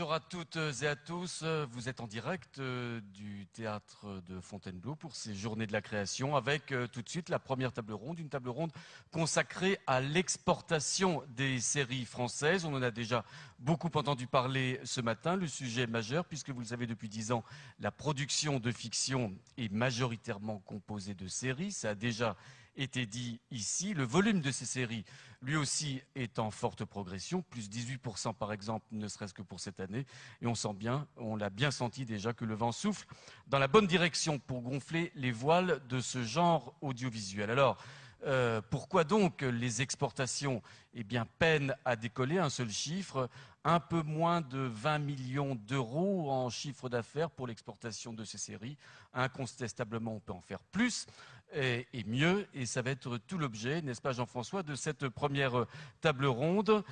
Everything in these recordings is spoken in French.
Bonjour à toutes et à tous. Vous êtes en direct du théâtre de Fontainebleau pour ces journées de la création avec tout de suite la première table ronde, une table ronde consacrée à l'exportation des séries françaises. On en a déjà beaucoup entendu parler ce matin. Le sujet est majeur puisque vous le savez depuis 10 ans, la production de fiction est majoritairement composée de séries. Ça a déjà été dit ici. Le volume de ces séries, lui aussi, est en forte progression, plus 18% par exemple, ne serait-ce que pour cette année. Et on sent bien, on l'a bien senti déjà, que le vent souffle dans la bonne direction pour gonfler les voiles de ce genre audiovisuel. Alors, pourquoi donc les exportations peinent à décoller? Un seul chiffre, un peu moins de 20 millions d'euros en chiffre d'affaires pour l'exportation de ces séries. Incontestablement, on peut en faire plus et mieux, et ça va être tout l'objet, n'est-ce pas Jean-François, de cette première table ronde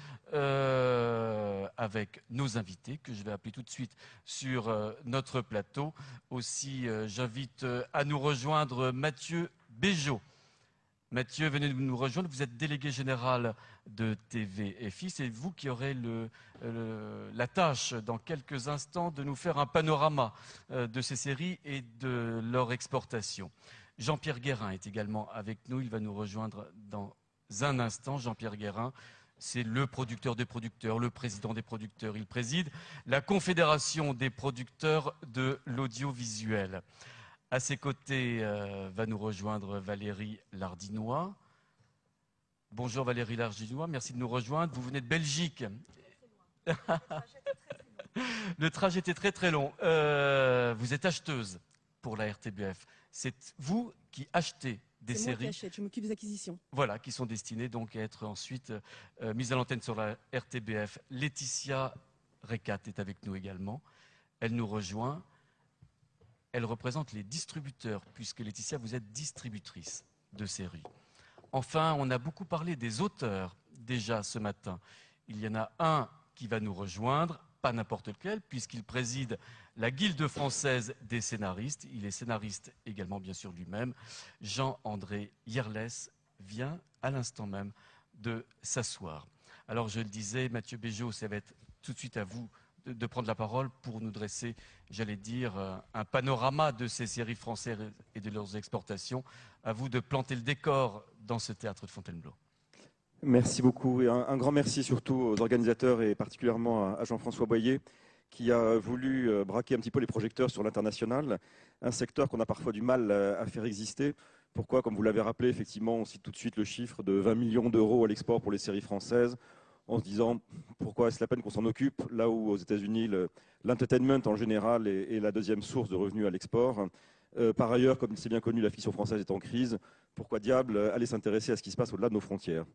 avec nos invités que je vais appeler tout de suite sur notre plateau. Aussi, j'invite à nous rejoindre Mathieu Béjot. Mathieu, venez nous rejoindre. Vous êtes délégué général de TVFI. C'est vous qui aurez la tâche, dans quelques instants, de nous faire un panorama de ces séries et de leur exportation. Jean-Pierre Guérin est également avec nous. Il va nous rejoindre dans un instant. Jean-Pierre Guérin, c'est le producteur des producteurs, le président des producteurs. Il préside la Confédération des producteurs de l'audiovisuel. À ses côtés va nous rejoindre Valérie Lardinois. Bonjour Valérie Lardinois, merci de nous rejoindre. Vous venez de Belgique. Le trajet était très long. Vous êtes acheteuse pour la RTBF. C'est vous qui achetez des séries. C'est moi qui achète, je m'occupe des acquisitions. Voilà, qui sont destinées donc à être ensuite mises à l'antenne sur la RTBF. Laetitia Recat est avec nous également. Elle nous rejoint. Elle représente les distributeurs, puisque Laetitia, vous êtes distributrice de séries. Enfin, on a beaucoup parlé des auteurs déjà ce matin. Il y en a un qui va nous rejoindre, pas n'importe lequel, puisqu'il préside la Guilde française des scénaristes. Il est scénariste également, bien sûr, lui-même. Jean-André Yerles vient à l'instant même de s'asseoir. Alors, je le disais, Mathieu Béjot, ça va être tout de suite à vous de prendre la parole pour nous dresser, j'allais dire, un panorama de ces séries françaises et de leurs exportations. À vous de planter le décor dans ce théâtre de Fontainebleau. Merci beaucoup et un grand merci surtout aux organisateurs et particulièrement à Jean-François Boyer qui a voulu braquer un petit peu les projecteurs sur l'international, un secteur qu'on a parfois du mal à faire exister. Pourquoi? Comme vous l'avez rappelé, effectivement, on cite tout de suite le chiffre de 20 millions d'euros à l'export pour les séries françaises, en se disant pourquoi est-ce la peine qu'on s'en occupe, là où aux États-Unis, l'entertainment en général est la deuxième source de revenus à l'export. Par ailleurs, comme c'est bien connu, la fiction française est en crise. Pourquoi diable aller s'intéresser à ce qui se passe au-delà de nos frontières?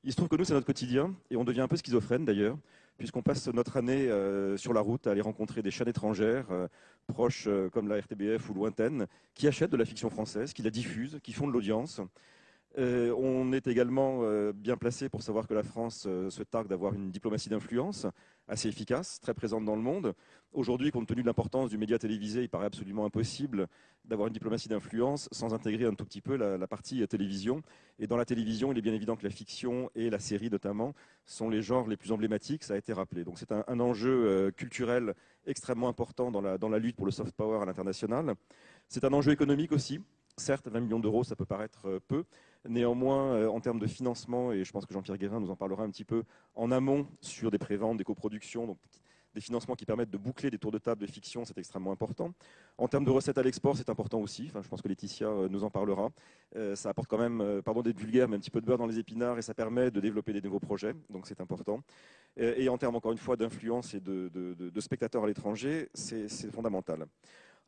Il se trouve que nous, c'est notre quotidien, et on devient un peu schizophrène d'ailleurs, puisqu'on passe notre année sur la route à aller rencontrer des chaînes étrangères, proches comme la RTBF ou lointaines, qui achètent de la fiction française, qui la diffusent, qui font de l'audience. On est également bien placé pour savoir que la France se targue d'avoir une diplomatie d'influence assez efficace, très présente dans le monde. Aujourd'hui, compte tenu de l'importance du média télévisé, il paraît absolument impossible d'avoir une diplomatie d'influence sans intégrer un tout petit peu la partie télévision. Et dans la télévision, il est bien évident que la fiction et la série notamment sont les genres les plus emblématiques, ça a été rappelé. Donc c'est un enjeu culturel extrêmement important dans la lutte pour le soft power à l'international. C'est un enjeu économique aussi. Certes, 20 millions d'euros, ça peut paraître peu. Néanmoins, en termes de financement, et je pense que Jean-Pierre Guérin nous en parlera un petit peu en amont sur des préventes, des coproductions, donc des financements qui permettent de boucler des tours de table de fiction, c'est extrêmement important. En termes de recettes à l'export, c'est important aussi. Enfin, je pense que Laetitia nous en parlera. Ça apporte quand même, pardon d'être vulgaire, mais un petit peu de beurre dans les épinards et ça permet de développer des nouveaux projets, donc c'est important. Et en termes, encore une fois, d'influence et de spectateurs à l'étranger, c'est fondamental.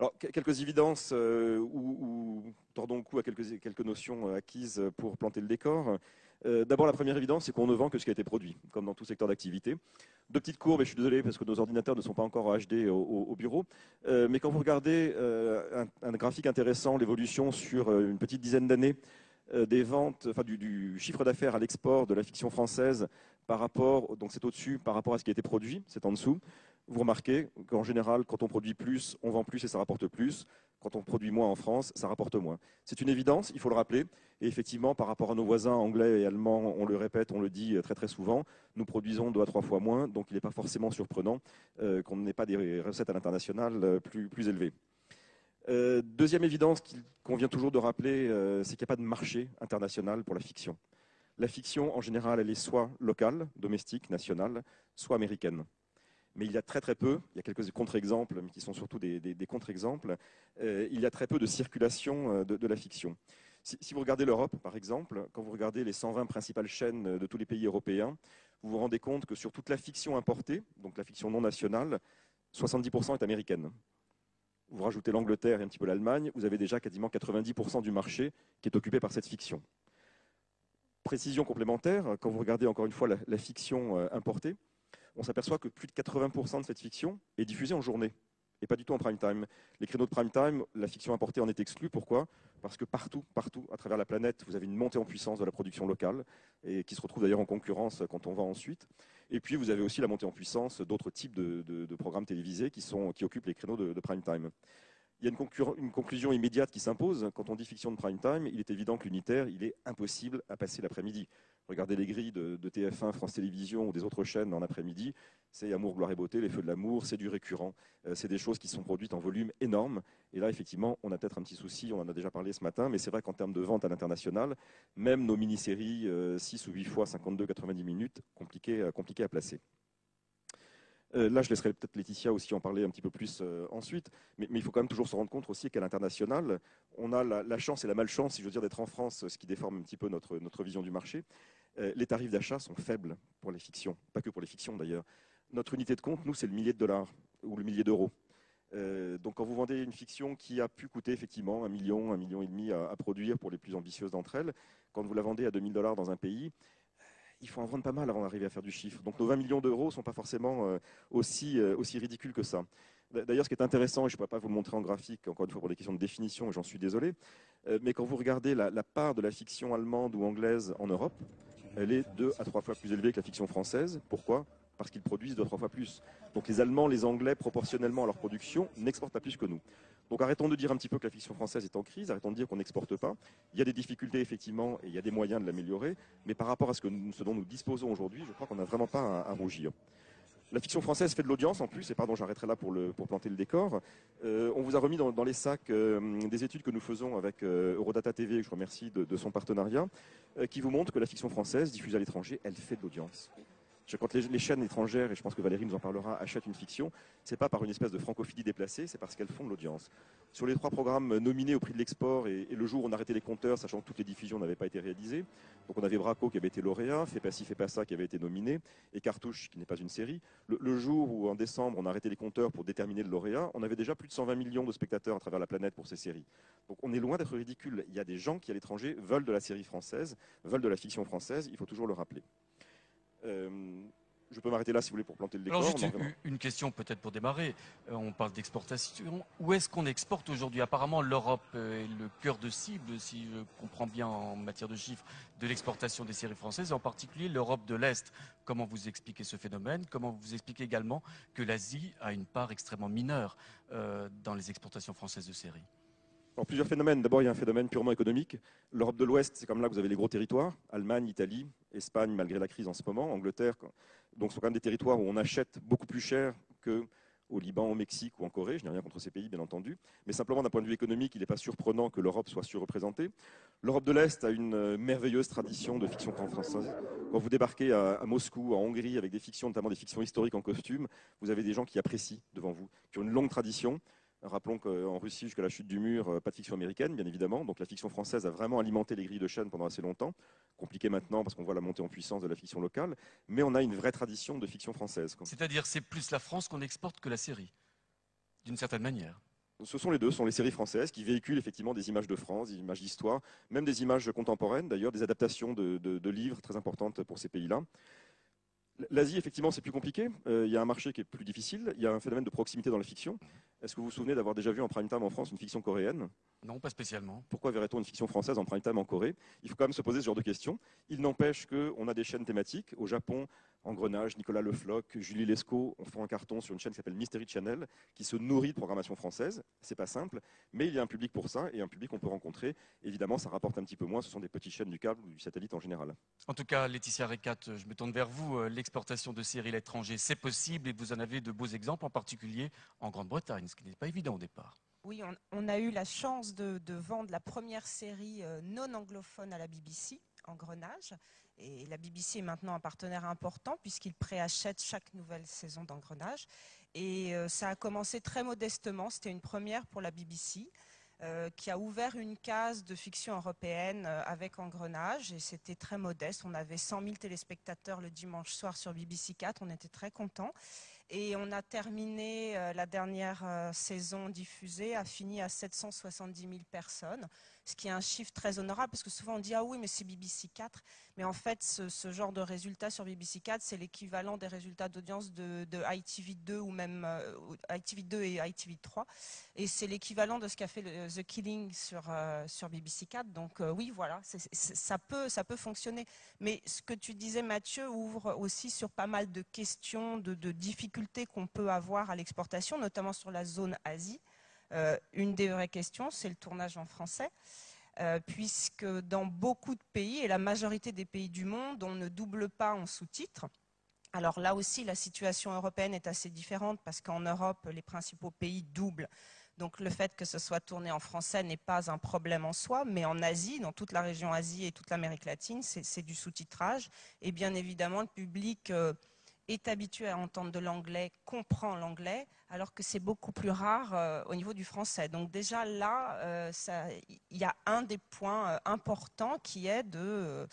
Alors, quelques évidences ou tordons le cou à quelques notions acquises pour planter le décor. D'abord, la première évidence, c'est qu'on ne vend que ce qui a été produit, comme dans tout secteur d'activité. Deux petites courbes, et je suis désolé parce que nos ordinateurs ne sont pas encore en HD au bureau, mais quand vous regardez un graphique intéressant, l'évolution sur une petite dizaine d'années des ventes, enfin du chiffre d'affaires à l'export de la fiction française par rapport, donc c'est au-dessus par rapport à ce qui a été produit, c'est en dessous. Vous remarquez qu'en général, quand on produit plus, on vend plus et ça rapporte plus. Quand on produit moins en France, ça rapporte moins. C'est une évidence, il faut le rappeler. Et effectivement, par rapport à nos voisins anglais et allemands, on le répète, on le dit très très souvent, nous produisons 2 à 3 fois moins, donc il n'est pas forcément surprenant qu'on n'ait pas des recettes à l'international plus élevées. Deuxième évidence qu'il convient toujours de rappeler, c'est qu'il n'y a pas de marché international pour la fiction. La fiction, en général, elle est soit locale, domestique, nationale, soit américaine. Mais il y a très très peu, il y a quelques contre-exemples, mais qui sont surtout des contre-exemples, il y a très peu de circulation de la fiction. Si vous regardez l'Europe, par exemple, quand vous regardez les 120 principales chaînes de tous les pays européens, vous vous rendez compte que sur toute la fiction importée, donc la fiction non nationale, 70% est américaine. Vous rajoutez l'Angleterre et un petit peu l'Allemagne, vous avez déjà quasiment 90% du marché qui est occupé par cette fiction. Précision complémentaire, quand vous regardez encore une fois la fiction importée, on s'aperçoit que plus de 80% de cette fiction est diffusée en journée et pas du tout en prime time. Les créneaux de prime time, la fiction importée en est exclue. Pourquoi? Parce que partout, à travers la planète, vous avez une montée en puissance de la production locale et qui se retrouve d'ailleurs en concurrence quand on vend ensuite. Et puis vous avez aussi la montée en puissance d'autres types de programmes télévisés qui occupent les créneaux de prime time. Il y a une conclusion immédiate qui s'impose. Quand on dit fiction de prime time, il est évident que l'unitaire, il est impossible à passer l'après-midi. Regardez les grilles de TF1, France Télévisions ou des autres chaînes en après-midi. C'est Amour, gloire et beauté, Les Feux de l'amour, c'est du récurrent. C'est des choses qui sont produites en volume énorme. Et là, effectivement, on a peut-être un petit souci, on en a déjà parlé ce matin, mais c'est vrai qu'en termes de vente à l'international, même nos mini-séries 6 ou 8 fois 52-90 minutes, compliquées à placer. Là, je laisserai peut-être Laetitia aussi en parler un petit peu plus ensuite, mais il faut quand même toujours se rendre compte aussi qu'à l'international, on a la chance et la malchance, si je veux dire, d'être en France, ce qui déforme un petit peu notre vision du marché. Les tarifs d'achat sont faibles pour les fictions, pas que pour les fictions d'ailleurs. Notre unité de compte, nous, c'est le millier de dollars ou le millier d'euros. Donc quand vous vendez une fiction qui a pu coûter effectivement 1 million, 1,5 million à produire pour les plus ambitieuses d'entre elles, quand vous la vendez à 2 000 $ dans un pays, il faut en vendre pas mal avant d'arriver à faire du chiffre. Donc nos 20 millions d'euros ne sont pas forcément aussi ridicules que ça. D'ailleurs, ce qui est intéressant, et je ne pourrais pas vous le montrer en graphique, encore une fois pour des questions de définition, et j'en suis désolé, mais quand vous regardez la part de la fiction allemande ou anglaise en Europe, elle est 2 à 3 fois plus élevée que la fiction française. Pourquoi? Parce qu'ils produisent 2 à 3 fois plus. Donc les Allemands, les Anglais, proportionnellement à leur production, n'exportent pas plus que nous. Donc arrêtons de dire un petit peu que la fiction française est en crise, arrêtons de dire qu'on n'exporte pas. Il y a des difficultés effectivement et il y a des moyens de l'améliorer, mais par rapport à ce dont nous disposons aujourd'hui, je crois qu'on n'a vraiment pas à rougir. La fiction française fait de l'audience en plus, et pardon, j'arrêterai là pour planter le décor. On vous a remis dans les sacs des études que nous faisons avec Eurodata TV, je remercie de son partenariat, qui vous montrent que la fiction française diffusée à l'étranger, elle fait de l'audience. Quand les chaînes étrangères, et je pense que Valérie nous en parlera, achètent une fiction, c'est pas par une espèce de francophilie déplacée, c'est parce qu'elles font de l'audience. Sur les 3 programmes nominés au prix de l'export, et le jour où on arrêtait les compteurs, sachant que toutes les diffusions n'avaient pas été réalisées, donc on avait Braco qui avait été lauréat, Fais pas ci, fais pas ça qui avait été nominé, et Cartouche qui n'est pas une série. Le jour où en décembre on a arrêté les compteurs pour déterminer le lauréat, on avait déjà plus de 120 millions de spectateurs à travers la planète pour ces séries. Donc on est loin d'être ridicule. Il y a des gens qui à l'étranger veulent de la série française, veulent de la fiction française, il faut toujours le rappeler. Je peux m'arrêter là si vous voulez pour planter le décor. Alors juste une question peut-être pour démarrer. On parle d'exportation. Où est-ce qu'on exporte aujourd'hui? Apparemment l'Europe est le cœur de cible, si je comprends bien en matière de chiffres, de l'exportation des séries françaises, en particulier l'Europe de l'Est. Comment vous expliquez ce phénomène? Comment vous expliquez également que l'Asie a une part extrêmement mineure dans les exportations françaises de séries? Alors, plusieurs phénomènes. D'abord, il y a un phénomène purement économique. L'Europe de l'Ouest, c'est comme là que vous avez les gros territoires. Allemagne, Italie, Espagne, malgré la crise en ce moment, Angleterre. Donc, ce sont quand même des territoires où on achète beaucoup plus cher qu'au Liban, au Mexique ou en Corée. Je n'ai rien contre ces pays, bien entendu. Mais simplement, d'un point de vue économique, il n'est pas surprenant que l'Europe soit surreprésentée. L'Europe de l'Est a une merveilleuse tradition de fiction française. Quand vous débarquez à Moscou, en Hongrie, avec des fictions, notamment des fictions historiques en costume, vous avez des gens qui apprécient devant vous, qui ont une longue tradition. Rappelons qu'en Russie, jusqu'à la chute du mur, pas de fiction américaine, bien évidemment. Donc la fiction française a vraiment alimenté les grilles de chaîne pendant assez longtemps. Compliqué maintenant parce qu'on voit la montée en puissance de la fiction locale. Mais on a une vraie tradition de fiction française. C'est-à-dire c'est plus la France qu'on exporte que la série, d'une certaine manière. Ce sont les deux, ce sont les séries françaises qui véhiculent effectivement des images de France, des images d'histoire, même des images contemporaines, d'ailleurs, des adaptations de livres très importantes pour ces pays-là. L'Asie, effectivement, c'est plus compliqué. Il y a un marché qui est plus difficile. Il y a un phénomène de proximité dans la fiction. Est-ce que vous vous souvenez d'avoir déjà vu en prime time en France une fiction coréenne? Non, pas spécialement. Pourquoi verrait-on une fiction française en prime time en Corée? Il faut quand même se poser ce genre de questions. Il n'empêche qu'on a des chaînes thématiques. Au Japon, Engrenage, Nicolas Le Floch, Julie Lescaut ont fait un carton sur une chaîne qui s'appelle Mystery Channel, qui se nourrit de programmation française. C'est pas simple, mais il y a un public pour ça et un public qu'on peut rencontrer. Évidemment, ça rapporte un petit peu moins. Ce sont des petites chaînes du câble ou du satellite en général. En tout cas, Laetitia Recat, je me tourne vers vous. L'exportation de séries à l'étranger, c'est possible et vous en avez de beaux exemples, en particulier en Grande-Bretagne, ce qui n'est pas évident au départ. Oui, on a eu la chance de vendre la première série non anglophone à la BBC, Engrenage. Et la BBC est maintenant un partenaire important puisqu'il préachète chaque nouvelle saison d'Engrenage. Et ça a commencé très modestement, c'était une première pour la BBC. Qui a ouvert une case de fiction européenne avec Engrenage et c'était très modeste. On avait 100 000 téléspectateurs le dimanche soir sur BBC 4, on était très contents. Et on a terminé la dernière saison diffusée, a fini à 770 000 personnes, ce qui est un chiffre très honorable parce que souvent on dit « Ah oui, mais c'est BBC 4 ». Mais en fait, ce genre de résultats sur BBC 4, c'est l'équivalent des résultats d'audience de ITV2 ou même ITV2 et ITV3. Et c'est l'équivalent de ce qu'a fait The Killing sur BBC 4. Donc oui, voilà, ça peut fonctionner. Mais ce que tu disais, Mathieu, ouvre aussi sur pas mal de questions, de difficultés qu'on peut avoir à l'exportation, notamment sur la zone Asie. Une des vraies questions, c'est le tournage en français. Puisque dans beaucoup de pays, et la majorité des pays du monde, on ne double pas en sous-titres. Alors là aussi, la situation européenne est assez différente parce qu'en Europe, les principaux pays doublent. Donc le fait que ce soit tourné en français n'est pas un problème en soi, mais en Asie, dans toute la région Asie et toute l'Amérique latine, c'est du sous-titrage. Et bien évidemment, le public est habitué à entendre de l'anglais, comprend l'anglais, alors que c'est beaucoup plus rare au niveau du français. Donc déjà là, il y a un des points importants qui est de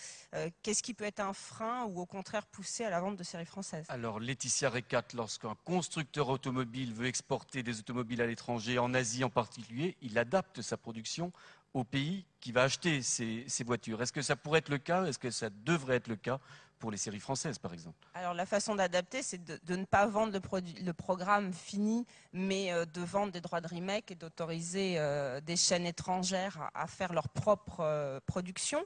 qu'est-ce qui peut être un frein ou au contraire pousser à la vente de séries françaises. Alors Laetitia Recat, lorsqu'un constructeur automobile veut exporter des automobiles à l'étranger, en Asie en particulier, il adapte sa production au pays qui va acheter ces voitures. Est-ce que ça pourrait être le cas? Est-ce que ça devrait être le cas pour les séries françaises, par exemple? Alors la façon d'adapter, c'est de ne pas vendre le programme fini, mais de vendre des droits de remake et d'autoriser des chaînes étrangères à faire leur propre production.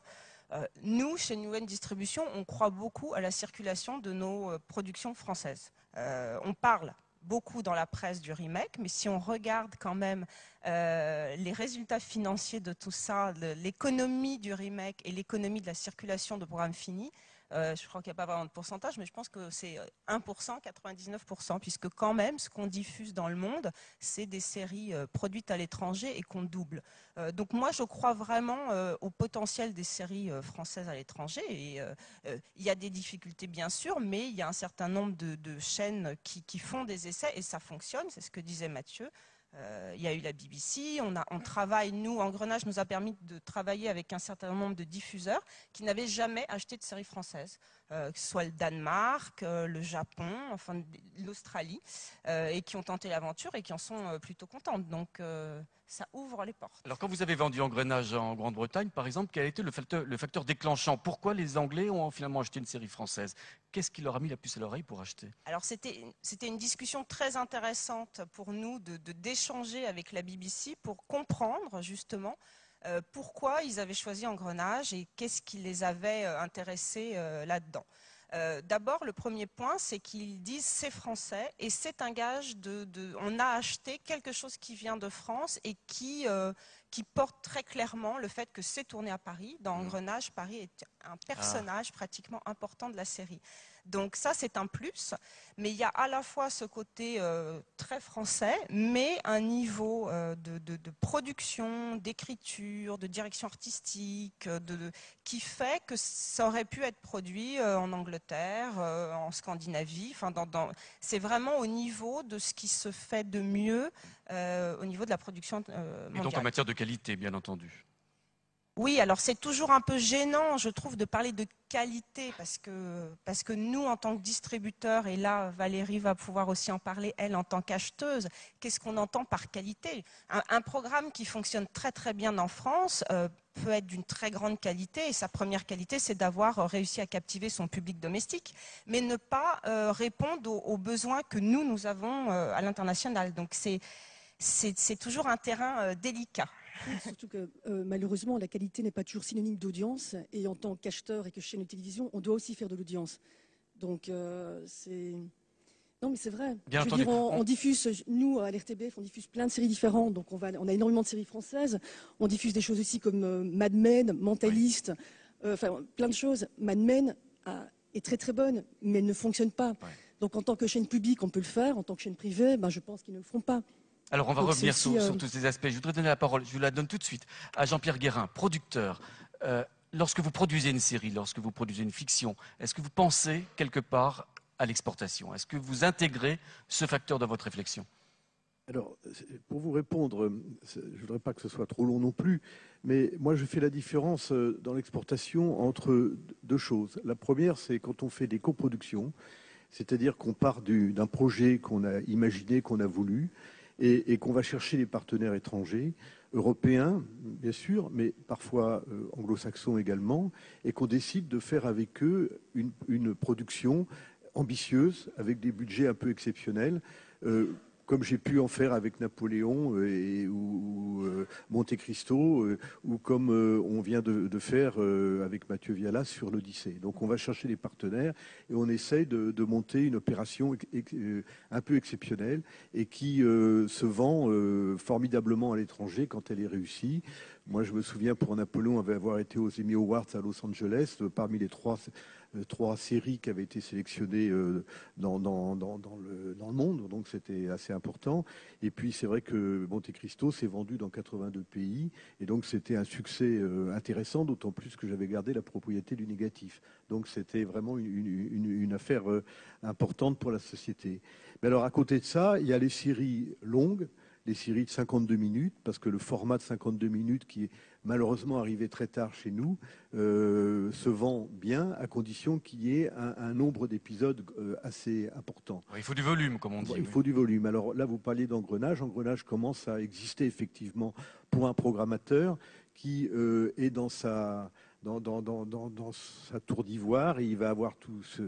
Nous, chez Newen Distribution, on croit beaucoup à la circulation de nos productions françaises. On parle beaucoup dans la presse du remake, mais si on regarde quand même les résultats financiers de tout ça, l'économie du remake et l'économie de la circulation de programmes finis, je crois qu'il n'y a pas vraiment de pourcentage, mais je pense que c'est 1%, 99%, puisque quand même, ce qu'on diffuse dans le monde, c'est des séries produites à l'étranger et qu'on double. Donc moi, je crois vraiment au potentiel des séries françaises à l'étranger. Et il y a des difficultés, bien sûr, mais il y a un certain nombre de chaînes qui font des essais et ça fonctionne, c'est ce que disait Mathieu. Il y a eu la BBC, on travaille, nous, Engrenage nous a permis de travailler avec un certain nombre de diffuseurs qui n'avaient jamais acheté de séries françaises, que ce soit le Danemark, le Japon, enfin l'Australie, et qui ont tenté l'aventure et qui en sont plutôt contentes. Donc ça ouvre les portes. Alors quand vous avez vendu Engrenage en Grande-Bretagne, par exemple, quel a été le facteur déclenchant? Pourquoi les Anglais ont finalement acheté une série française? Qu'est-ce qui leur a mis la puce à l'oreille pour acheter? Alors c'était une discussion très intéressante pour nous d'échanger avec la BBC pour comprendre justement pourquoi ils avaient choisi Engrenage et qu'est-ce qui les avait intéressés là-dedans. D'abord, le premier point, c'est qu'ils disent c'est français et c'est un gage on a acheté quelque chose qui vient de France et qui porte très clairement le fait que c'est tourné à Paris. Dans Engrenage, Paris est un personnage pratiquement important de la série. Donc ça, c'est un plus, mais il y a à la fois ce côté très français, mais un niveau de production, d'écriture, de direction artistique, qui fait que ça aurait pu être produit en Angleterre, en Scandinavie. Enfin, c'est vraiment au niveau de ce qui se fait de mieux au niveau de la production mondiale. Et donc en matière de qualité, bien entendu. Oui, alors c'est toujours un peu gênant, je trouve, de parler de qualité, parce que nous, en tant que distributeurs, et là, Valérie va pouvoir aussi en parler, elle, en tant qu'acheteuse, qu'est-ce qu'on entend par qualité? Un programme qui fonctionne très très bien en France peut être d'une très grande qualité, et sa première qualité, c'est d'avoir réussi à captiver son public domestique, mais ne pas répondre aux besoins que nous avons à l'international. Donc c'est toujours un terrain délicat. Oui, surtout que malheureusement, la qualité n'est pas toujours synonyme d'audience. Et en tant qu'acheteur et que chaîne de télévision, on doit aussi faire de l'audience. Donc, c'est... Non, mais c'est vrai. Bien Je veux entendu. dire, on diffuse, nous, à l'RTBF, on diffuse plein de séries différentes. Donc, on a énormément de séries françaises. On diffuse des choses aussi comme Mad Men, Mentaliste, enfin, plein de choses. Mad Men est très, très bonne, mais elle ne fonctionne pas. Ouais. Donc, en tant que chaîne publique, on peut le faire. En tant que chaîne privée, je pense qu'ils ne le feront pas. Alors, on va Donc, revenir c'est aussi, sur tous ces aspects. Je voudrais donner la parole, je vous la donne tout de suite, à Jean-Pierre Guérin, producteur. Lorsque vous produisez une série, lorsque vous produisez une fiction, est-ce que vous pensez quelque part à l'exportation? Est-ce que vous intégrez ce facteur dans votre réflexion? Alors, pour vous répondre, je ne voudrais pas que ce soit trop long non plus, mais moi je fais la différence dans l'exportation entre deux choses. La première, c'est quand on fait des coproductions, c'est-à-dire qu'on part d'un projet qu'on a imaginé, qu'on a voulu, et qu'on va chercher des partenaires étrangers, européens bien sûr, mais parfois anglo-saxons également, et qu'on décide de faire avec eux une production ambitieuse, avec des budgets un peu exceptionnels, comme j'ai pu en faire avec Napoléon ou Monte Cristo, ou comme on vient de faire avec Mathieu Viala sur l'Odyssée. Donc on va chercher des partenaires et on essaye de monter une opération un peu exceptionnelle et qui se vend formidablement à l'étranger quand elle est réussie. Moi, je me souviens, pour Napoléon, avoir été aux Emmy Awards à Los Angeles, parmi les trois séries qui avaient été sélectionnées dans le monde, donc c'était assez important. Et puis, c'est vrai que Monte Cristo s'est vendu dans 82 pays, et donc c'était un succès intéressant, d'autant plus que j'avais gardé la propriété du négatif. Donc, c'était vraiment une affaire importante pour la société. Mais alors, à côté de ça, il y a les séries longues, les séries de 52 minutes, parce que le format de 52 minutes, qui est malheureusement arrivé très tard chez nous, se vend bien, à condition qu'il y ait un nombre d'épisodes assez important. Il faut du volume, comme on dit. Il faut du volume. Alors là, vous parliez d'Engrenage. Engrenage commence à exister effectivement pour un programmateur qui est dans sa tour d'ivoire, et il va avoir tous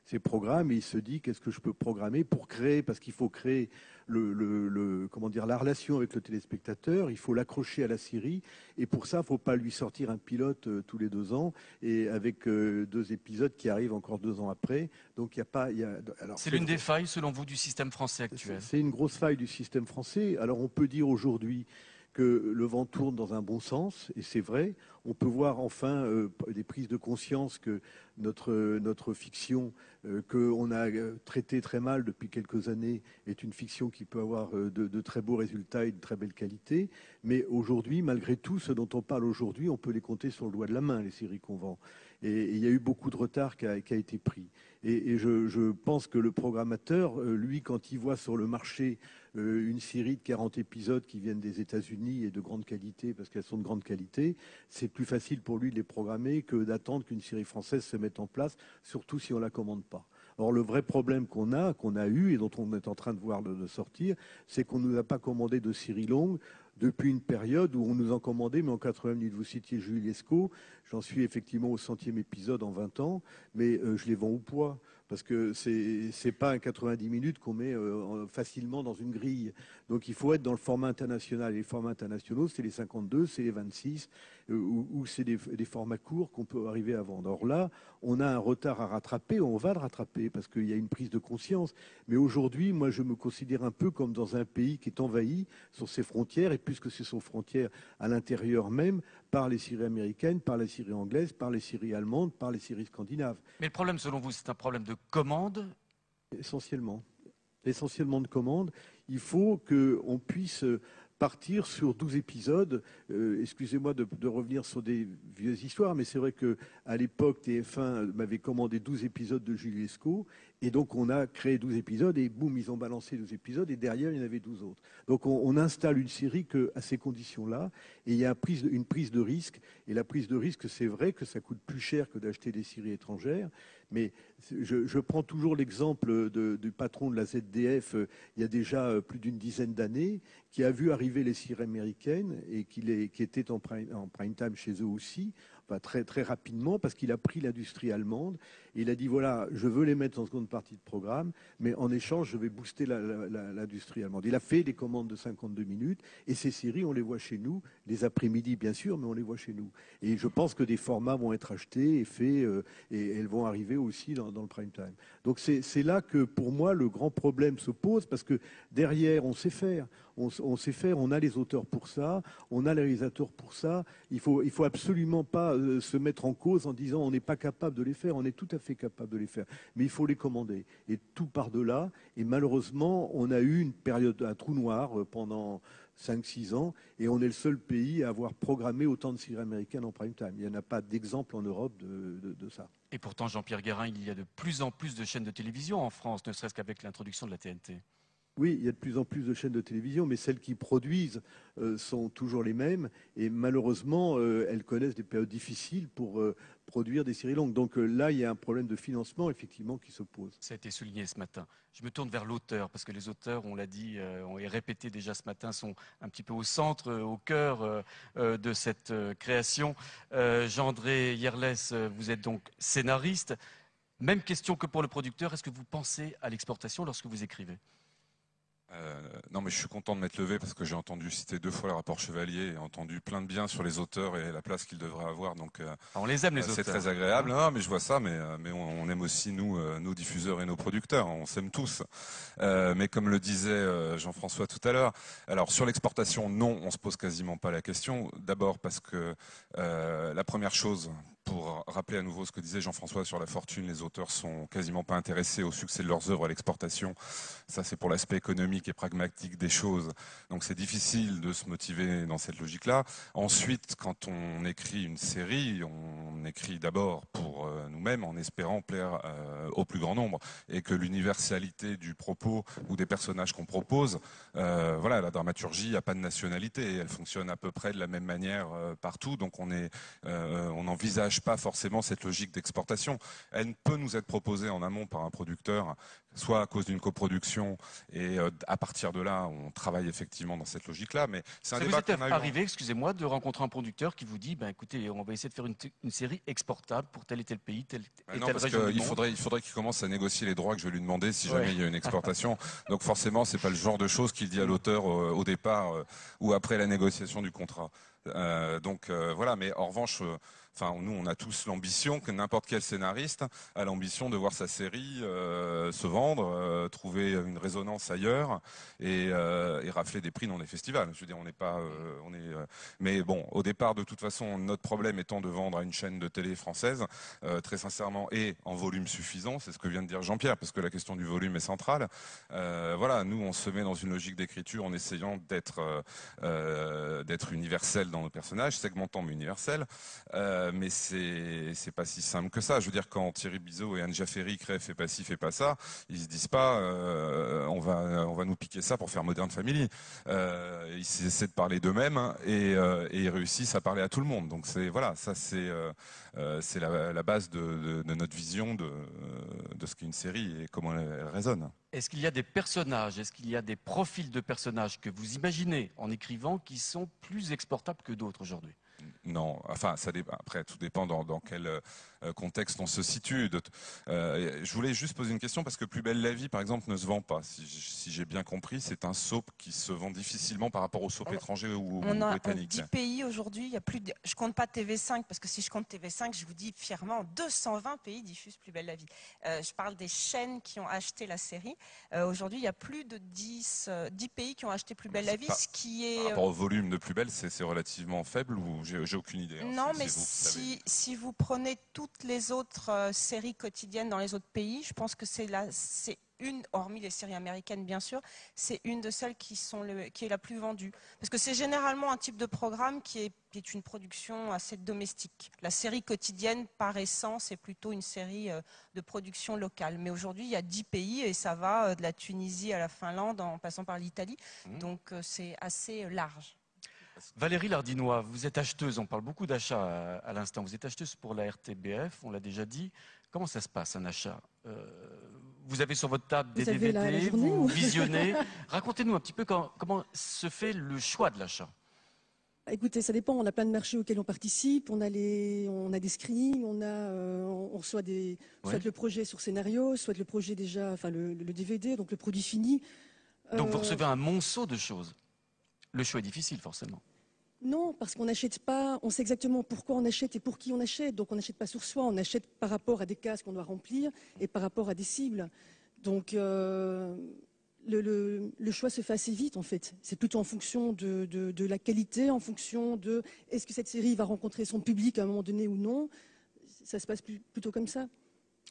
ces programmes, et il se dit qu'est-ce que je peux programmer pour créer, parce qu'il faut créer la relation avec le téléspectateur, il faut l'accrocher à la série, et pour ça, il ne faut pas lui sortir un pilote tous les 2 ans, et avec 2 épisodes qui arrivent encore 2 ans après. Donc il y a pas. Alors, c'est l'une des failles, selon vous, du système français actuel. C'est une grosse faille du système français. Alors on peut dire aujourd'hui que le vent tourne dans un bon sens, et c'est vrai. On peut voir enfin des prises de conscience que notre fiction, qu'on a traitée très mal depuis quelques années, est une fiction qui peut avoir de très beaux résultats et de très belle qualité. Mais aujourd'hui, malgré tout, ce dont on parle aujourd'hui, on peut les compter sur le doigt de la main, les séries qu'on vend. Et il y a eu beaucoup de retard qui a été pris. Et je pense que le programmateur, lui, quand il voit sur le marché une série de 40 épisodes qui viennent des États-Unis et de grande qualité, parce qu'elles sont de grande qualité, c'est plus facile pour lui de les programmer que d'attendre qu'une série française se mette en place, surtout si on ne la commande pas. Or, le vrai problème qu'on a eu et dont on est en train de voir de sortir, c'est qu'on ne nous a pas commandé de séries longues depuis une période où on nous en commandait, mais en 80 minutes. Vous citiez Julie Lescaut, j'en suis effectivement au 100e épisode en 20 ans, mais je les vends au poids, parce que c'est pas un 90 minutes qu'on met facilement dans une grille. Donc il faut être dans le format international. Et les formats internationaux, c'est les 52, c'est les 26, ou c'est des formats courts qu'on peut arriver à vendre. Or là, on a un retard à rattraper, on va le rattraper, parce qu'il y a une prise de conscience. Mais aujourd'hui, moi, je me considère un peu comme dans un pays qui est envahi sur ses frontières, et puisque c'est ses frontières à l'intérieur même, par les séries américaines, par les séries anglaises, par les séries allemandes, par les séries scandinaves. Mais le problème, selon vous, c'est un problème de commande? Essentiellement de commande. Il faut qu'on puisse partir sur 12 épisodes. Excusez-moi de revenir sur des vieilles histoires, mais c'est vrai qu'à l'époque, TF1 m'avait commandé 12 épisodes de Julie Lescaut, et donc on a créé 12 épisodes, et boum, ils ont balancé 12 épisodes, et derrière, il y en avait 12 autres. Donc on installe une série à ces conditions-là, et il y a une prise de risque, et la prise de risque, c'est vrai que ça coûte plus cher que d'acheter des séries étrangères, mais je prends toujours l'exemple du patron de la ZDF, il y a déjà plus d'une dizaine d'années, qui a vu arriver les séries américaines et qui était en prime time chez eux aussi, enfin très, très rapidement, parce qu'il a pris l'industrie allemande Et il a dit, voilà, je veux les mettre en seconde partie de programme, mais en échange, je vais booster l'industrie allemande. Il a fait des commandes de 52 minutes, et ces séries, on les voit chez nous, les après-midi, bien sûr, mais on les voit chez nous. Et je pense que des formats vont être achetés et faits, et elles vont arriver aussi dans le prime time. Donc c'est là que, pour moi, le grand problème se pose, parce que derrière, on sait faire. On sait faire, on a les auteurs pour ça, on a les réalisateurs pour ça. Il faut absolument pas se mettre en cause en disant on n'est pas capable de les faire. On est tout à fait capable de les faire, mais il faut les commander. Et tout part de là. Et malheureusement, on a eu une période, un trou noir pendant 5-6 ans, et on est le seul pays à avoir programmé autant de séries américaines en prime time. Il n'y en a pas d'exemple en Europe de ça. Et pourtant, Jean-Pierre Guérin, il y a de plus en plus de chaînes de télévision en France, ne serait-ce qu'avec l'introduction de la TNT. Oui, il y a de plus en plus de chaînes de télévision, mais celles qui produisent sont toujours les mêmes. Et malheureusement, elles connaissent des périodes difficiles pour produire des séries longues. Donc là, il y a un problème de financement, effectivement, qui se pose. Ça a été souligné ce matin. Je me tourne vers l'auteur, parce que les auteurs, on l'a dit, on est répété déjà ce matin, sont un petit peu au centre, au cœur de cette création. Jean-André Yerles, vous êtes donc scénariste. Même question que pour le producteur, est-ce que vous pensez à l'exportation lorsque vous écrivez ? Non, mais je suis content de m'être levé parce que j'ai entendu citer 2 fois le rapport Chevalier et entendu plein de bien sur les auteurs et la place qu'ils devraient avoir. Donc, on les aime, les auteurs. C'est très agréable. Non, mais je vois ça, mais on aime aussi nos diffuseurs et nos producteurs. On s'aime tous. Mais comme le disait Jean-François tout à l'heure, alors sur l'exportation, non, on se pose quasiment pas la question. D'abord parce que la première chose, pour rappeler à nouveau ce que disait Jean-François sur la fortune, les auteurs sont quasiment pas intéressés au succès de leurs œuvres à l'exportation. Ça, c'est pour l'aspect économique et pragmatique des choses. Donc c'est difficile de se motiver dans cette logique-là. Ensuite, quand on écrit une série, on écrit d'abord pour nous-mêmes en espérant plaire au plus grand nombre et que l'universalité du propos ou des personnages qu'on propose, voilà, la dramaturgie n'a pas de nationalité. Elle fonctionne à peu près de la même manière partout. Donc on n'envisage pas forcément cette logique d'exportation. Elle peut nous être proposée en amont par un producteur, soit à cause d'une coproduction, et à partir de là, on travaille effectivement dans cette logique-là. Mais c'est un débat qu'on a eu. Ça vous est arrivé, excusez-moi, de rencontrer un producteur qui vous dit, ben écoutez, on va essayer de faire une série exportable pour tel et tel pays, telle et non, telle parce région du qu'il monde. il faudrait qu'il commence à négocier les droits que je vais lui demander si jamais il y a une exportation. Donc forcément, c'est pas le genre de choses qu'il dit à l'auteur au départ ou après la négociation du contrat. Voilà, mais en revanche, nous, on a tous l'ambition que n'importe quel scénariste a l'ambition de voir sa série se vendre, trouver une résonance ailleurs et rafler des prix dans les festivals. Je veux dire, on n'est pas, mais bon, au départ, de toute façon, notre problème étant de vendre à une chaîne de télé française, très sincèrement, et en volume suffisant, c'est ce que vient de dire Jean-Pierre, parce que la question du volume est centrale. Voilà, nous, on se met dans une logique d'écriture en essayant d'être universel dans nos personnages, segmentant mais universel. Mais c'est pas si simple que ça. Je veux dire, quand Thierry Bizot et Anne Jaffery créent Fais pas ci, fais pas ça, ils se disent pas on va nous piquer ça pour faire Modern Family. Ils essaient de parler d'eux-mêmes et ils réussissent à parler à tout le monde. Donc voilà, ça c'est la base de notre vision de ce qu'est une série et comment elle résonne. Est-ce qu'il y a des personnages, est-ce qu'il y a des profils de personnages que vous imaginez en écrivant qui sont plus exportables que d'autres aujourd'hui ? Non, enfin, après, tout dépend dans quel contexte on se situe. Je voulais juste poser une question parce que Plus belle la vie, par exemple, ne se vend pas. Si j'ai bien compris, c'est un soap qui se vend difficilement par rapport aux soaps étrangers ou britanniques. 10 pays aujourd'hui, il y a plus de, je compte pas TV5 parce que si je compte TV5, je vous dis fièrement, 220 pays diffusent Plus belle la vie. Je parle des chaînes qui ont acheté la série. Aujourd'hui, il y a plus de 10 pays qui ont acheté Plus belle la vie, ce qui est... Par rapport au volume de Plus belle, c'est relativement faible ou j'ai aucune idée. Hein, non, mais si vous prenez toutes les autres séries quotidiennes dans les autres pays, je pense que c'est une, hormis les séries américaines bien sûr, c'est une de celles qui est la plus vendue. Parce que c'est généralement un type de programme qui est une production assez domestique. La série quotidienne, par essence, est plutôt une série de production locale. Mais aujourd'hui, il y a 10 pays et ça va de la Tunisie à la Finlande en passant par l'Italie. Donc c'est assez large. Valérie Lardinois, vous êtes acheteuse, on parle beaucoup d'achats à l'instant. Vous êtes acheteuse pour la RTBF, on l'a déjà dit. Comment ça se passe un achat vous avez sur votre table des DVD, vous visionnez. Racontez-nous un petit peu comment se fait le choix de l'achat. Écoutez, ça dépend. On a plein de marchés auxquels on participe. On a des screenings, on reçoit soit le projet sur scénario, soit le projet déjà, enfin le DVD, donc le produit fini. Donc vous recevez un monceau de choses. Le choix est difficile, forcément. Non, parce qu'on n'achète pas, on sait exactement pourquoi on achète et pour qui on achète. Donc on n'achète pas sur soi, on achète par rapport à des cases qu'on doit remplir et par rapport à des cibles. Donc le choix se fait assez vite en fait. C'est plutôt en fonction de la qualité, en fonction de est-ce que cette série va rencontrer son public à un moment donné ou non. Ça se passe plutôt comme ça.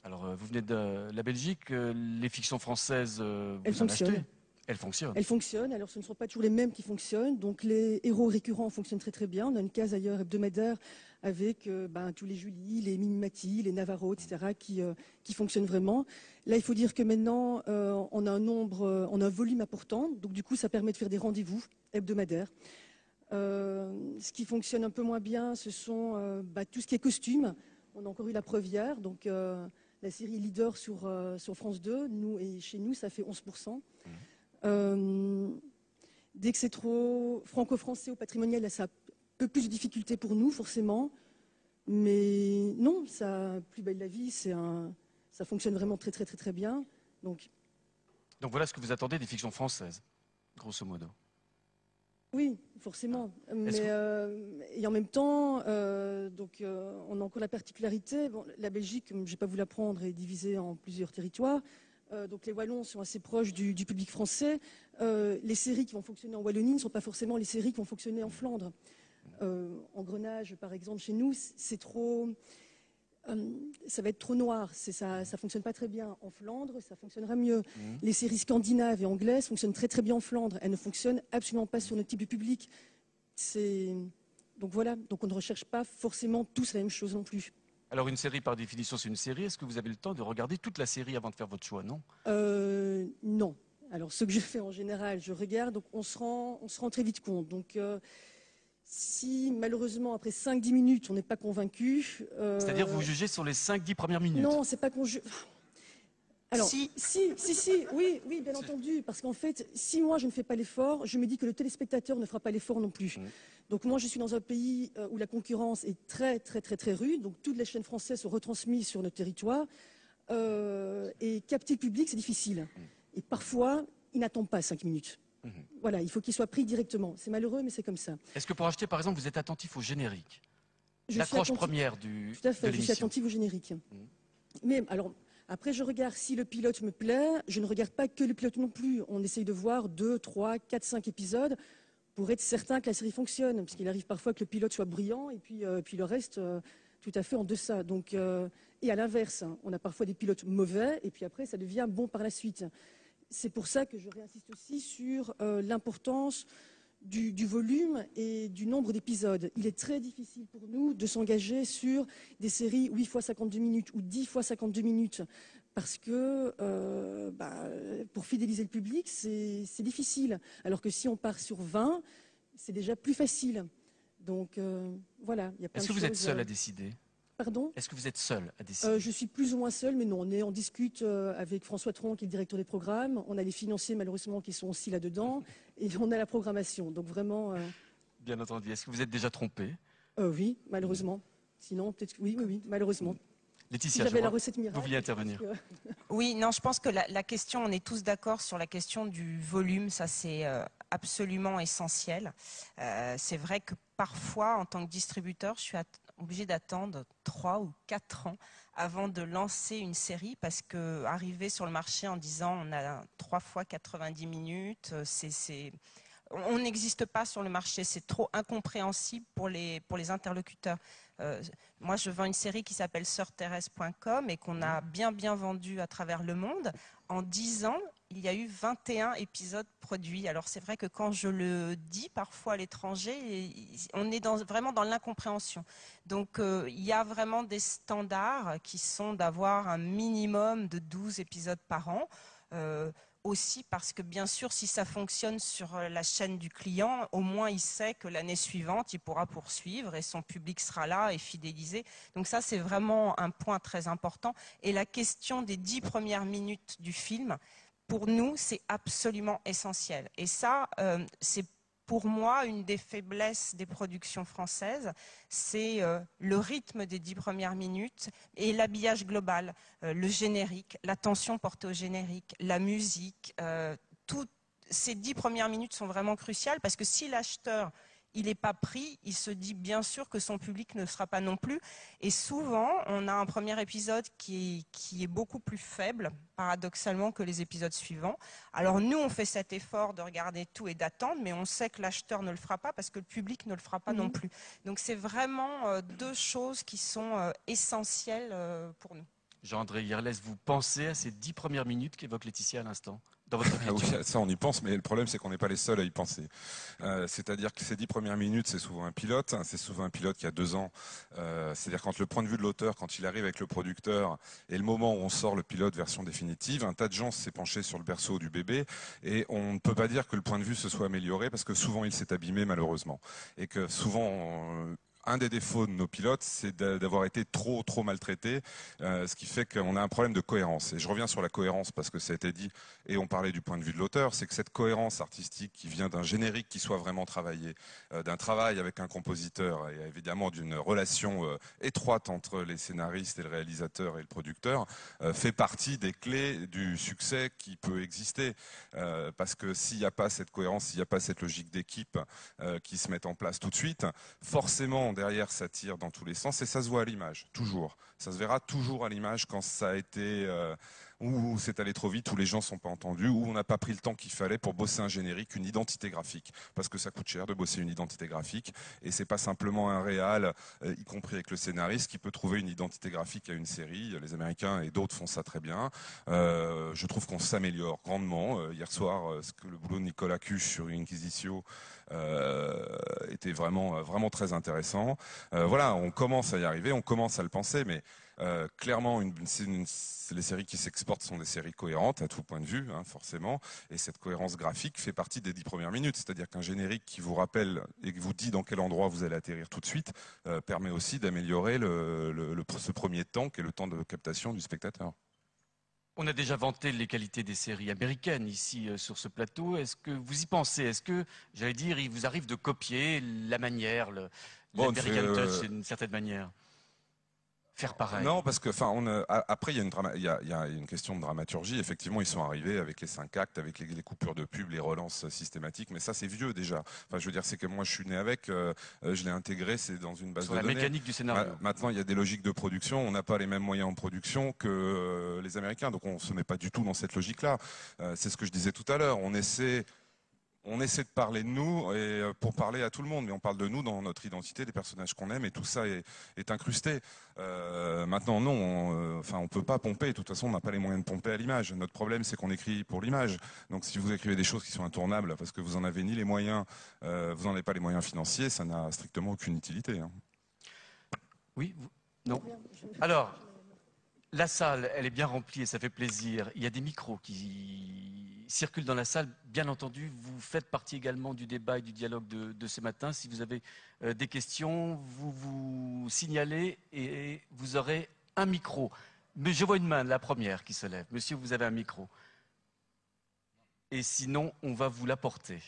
Alors vous venez de la Belgique, les fictions françaises, Elles vous en achetez? fonctionnent. Elles fonctionnent. Elles fonctionnent, alors ce ne sont pas toujours les mêmes qui fonctionnent. Donc les héros récurrents fonctionnent très très bien. On a une case ailleurs hebdomadaire avec tous les Julie, les Mimimati, les Navarro, etc. qui fonctionnent vraiment. Là, il faut dire que maintenant, on a un volume important. Donc du coup, ça permet de faire des rendez-vous hebdomadaires. Ce qui fonctionne un peu moins bien, ce sont tout ce qui est costume. On a encore eu la preuve hier. Donc la série leader sur France 2, chez nous, ça fait 11%. Dès que c'est trop franco-français ou patrimonial, là, ça a un peu plus de difficultés pour nous, forcément. Mais non, Plus belle la vie, ça fonctionne vraiment très, très, très, très bien. Donc voilà ce que vous attendez des fictions françaises, grosso modo. oui, forcément. Et en même temps, on a encore la particularité. Bon, la Belgique, je n'ai pas voulu l'apprendre, est divisée en plusieurs territoires. Donc les Wallons sont assez proches du public français. Les séries qui vont fonctionner en Wallonie ne sont pas forcément les séries qui vont fonctionner en Flandre. Engrenage, par exemple, chez nous, ça va être trop noir. Ça fonctionne pas très bien en Flandre, ça fonctionnera mieux. Les séries scandinaves et anglaises fonctionnent très très bien en Flandre. Elles ne fonctionnent absolument pas sur notre type de public. Donc voilà, donc on ne recherche pas forcément tous la même chose non plus. Alors une série par définition c'est une série, est-ce que vous avez le temps de regarder toute la série avant de faire votre choix, non? Non. Alors ce que je fais en général, je regarde, donc on se rend très vite compte. Donc si malheureusement après 5-10 minutes on n'est pas convaincu... C'est-à-dire vous jugez sur les 5-10 premières minutes? Non, c'est pas qu'on juge... Alors, si, oui, bien entendu, parce qu'en fait, si moi je ne fais pas l'effort, je me dis que le téléspectateur ne fera pas l'effort non plus. Donc moi je suis dans un pays où la concurrence est très très très très rude, donc toutes les chaînes françaises sont retransmises sur notre territoire, et capter le public c'est difficile. Et parfois, il n'attend pas 5 minutes. Voilà, il faut qu'il soit pris directement. C'est malheureux, mais c'est comme ça. Est-ce que pour acheter, par exemple, vous êtes attentif au générique? Je L'accroche suis première Tout à fait, de je suis l'émission. attentive au générique. Mais alors, après, je regarde si le pilote me plaît. Je ne regarde pas que le pilote non plus. On essaye de voir 2, 3, 4, 5 épisodes pour être certain que la série fonctionne. Parce qu'il arrive parfois que le pilote soit brillant et puis le reste, tout à fait en deçà. Donc, et à l'inverse, on a parfois des pilotes mauvais et puis après, ça devient bon par la suite. C'est pour ça que je réinsiste aussi sur l'importance du volume et du nombre d'épisodes. Il est très difficile pour nous de s'engager sur des séries 8 fois 52 minutes ou 10 fois 52 minutes parce que pour fidéliser le public, c'est difficile. Alors que si on part sur 20, c'est déjà plus facile. Donc voilà, il y a plein de choses. Est-ce que vous êtes seul à décider? Pardon ? Est-ce que vous êtes seul à décider? Je suis plus ou moins seule, mais non, on discute avec François Tron, qui est le directeur des programmes. On a les financiers, malheureusement, qui sont aussi là-dedans. Et on a la programmation. Donc vraiment... Bien entendu. Est-ce que vous êtes déjà trompé? Oui, malheureusement. Sinon, peut-être que oui, malheureusement. Laetitia, si j'avais la recette miracle... vous vouliez intervenir. Oui, non, je pense que la question, on est tous d'accord sur la question du volume. Ça, c'est absolument essentiel. C'est vrai que parfois, en tant que distributeur, je suis obligée d'attendre 3 ou 4 ans avant de lancer une série parce que arriver sur le marché en disant on a 3 fois 90 minutes, on n'existe pas sur le marché, c'est trop incompréhensible pour les interlocuteurs. Moi, je vends une série qui s'appelle SœurThérèse.com et qu'on a bien vendue à travers le monde. En 10 ans, il y a eu 21 épisodes produits. Alors c'est vrai que quand je le dis parfois à l'étranger, on est vraiment dans l'incompréhension. Donc il y a vraiment des standards qui sont d'avoir un minimum de 12 épisodes par an. Aussi parce que bien sûr, si ça fonctionne sur la chaîne du client, au moins il sait que l'année suivante, il pourra poursuivre et son public sera là et fidélisé. Donc ça, c'est vraiment un point très important. Et la question des 10 premières minutes du film, pour nous, c'est absolument essentiel. Et ça, c'est pour moi, une des faiblesses des productions françaises, c'est le rythme des 10 premières minutes et l'habillage global, le générique, l'attention portée au générique, la musique. Toutes ces 10 premières minutes sont vraiment cruciales parce que si l'acheteur il n'est pas pris, il se dit bien sûr que son public ne sera pas non plus. Et souvent, on a un premier épisode qui est beaucoup plus faible, paradoxalement, que les épisodes suivants. Alors nous, on fait cet effort de regarder tout et d'attendre, mais on sait que l'acheteur ne le fera pas parce que le public ne le fera pas non plus. Donc c'est vraiment deux choses qui sont essentielles pour nous. Jean-André Yerles, vous pensez à ces 10 premières minutes qu'évoque Laetitia à l'instant dans votre écriture? Oui, ça on y pense, mais le problème c'est qu'on n'est pas les seuls à y penser. C'est-à-dire que ces 10 premières minutes, c'est souvent un pilote, c'est souvent un pilote qui a 2 ans. C'est-à-dire quand le point de vue de l'auteur, quand il arrive avec le producteur, et le moment où on sort le pilote version définitive, un tas de gens s'est penché sur le berceau du bébé, et on ne peut pas dire que le point de vue se soit amélioré, parce que souvent il s'est abîmé malheureusement. Et que souvent... un des défauts de nos pilotes, c'est d'avoir été trop maltraités, ce qui fait qu'on a un problème de cohérence. Et je reviens sur la cohérence parce que ça a été dit, et on parlait du point de vue de l'auteur, c'est que cette cohérence artistique qui vient d'un générique qui soit vraiment travaillé, d'un travail avec un compositeur, et évidemment d'une relation étroite entre les scénaristes et le réalisateur et le producteur, fait partie des clés du succès qui peut exister. Parce que s'il n'y a pas cette cohérence, s'il n'y a pas cette logique d'équipe qui se met en place tout de suite, forcément, derrière, ça tire dans tous les sens et ça se voit à l'image, toujours. Ça se verra toujours à l'image quand ça a été... où c'est allé trop vite, où les gens ne sont pas entendus, où on n'a pas pris le temps qu'il fallait pour bosser un générique, une identité graphique. Parce que ça coûte cher de bosser une identité graphique. Et c'est pas simplement un réal, y compris avec le scénariste, qui peut trouver une identité graphique à une série. Les Américains et d'autres font ça très bien. Je trouve qu'on s'améliore grandement. Hier soir, ce que le boulot de Nicolas Cuche sur Inquisitio était vraiment très intéressant. Voilà, on commence à y arriver, on commence à le penser, mais clairement, les séries qui s'exportent sont des séries cohérentes à tout point de vue, hein, forcément, et cette cohérence graphique fait partie des 10 premières minutes, c'est-à-dire qu'un générique qui vous rappelle et qui vous dit dans quel endroit vous allez atterrir tout de suite permet aussi d'améliorer ce premier temps qui est le temps de captation du spectateur. On a déjà vanté les qualités des séries américaines ici sur ce plateau. Est-ce que vous y pensez? Est-ce que, j'allais dire, il vous arrive de copier la manière, l'American Touch d'une certaine manière? Faire pareil. Non, parce que après il y a une question de dramaturgie. Effectivement, ils sont arrivés avec les 5 actes, avec les coupures de pub, les relances systématiques. Mais ça, c'est vieux déjà. Enfin, je veux dire, c'est que moi, je suis né avec, je l'ai intégré, c'est dans une base de données. La mécanique du scénario. Maintenant, il y a des logiques de production. On n'a pas les mêmes moyens en production que les Américains, donc on se met pas du tout dans cette logique-là. C'est ce que je disais tout à l'heure. On essaie de parler de nous et pour parler à tout le monde, mais on parle de nous dans notre identité, des personnages qu'on aime, et tout ça est incrusté. Maintenant, non, on peut pas pomper. De toute façon, on n'a pas les moyens de pomper à l'image. Notre problème, c'est qu'on écrit pour l'image. Donc, si vous écrivez des choses qui sont intournables parce que vous en avez ni les moyens, vous n'en avez pas les moyens financiers, ça n'a strictement aucune utilité. Hein. Oui, non. Alors, la salle, elle est bien remplie et ça fait plaisir. Il y a des micros qui circulent dans la salle. Bien entendu, vous faites partie également du débat et du dialogue de ce matin. Si vous avez des questions, vous vous signalez et vous aurez un micro. Mais je vois une main, la première, qui se lève. Monsieur, vous avez un micro. Et sinon, on va vous l'apporter.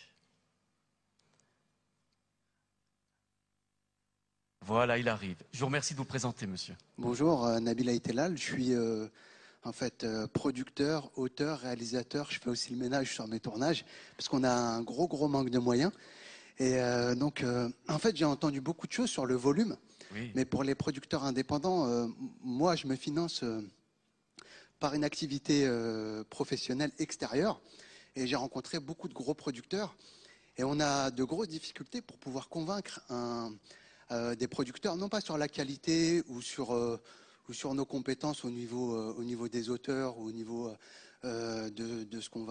Voilà, il arrive. Je vous remercie de vous présenter, monsieur. Bonjour, Nabil Aïtelal. Je suis producteur, auteur, réalisateur. Je fais aussi le ménage sur mes tournages parce qu'on a un gros manque de moyens. Et en fait, j'ai entendu beaucoup de choses sur le volume. Oui. Mais pour les producteurs indépendants, moi, je me finance par une activité professionnelle extérieure. Et j'ai rencontré beaucoup de gros producteurs. Et on a de grosses difficultés pour pouvoir convaincre des producteurs, non pas sur la qualité ou sur nos compétences au niveau des auteurs ou au niveau de ce qu'on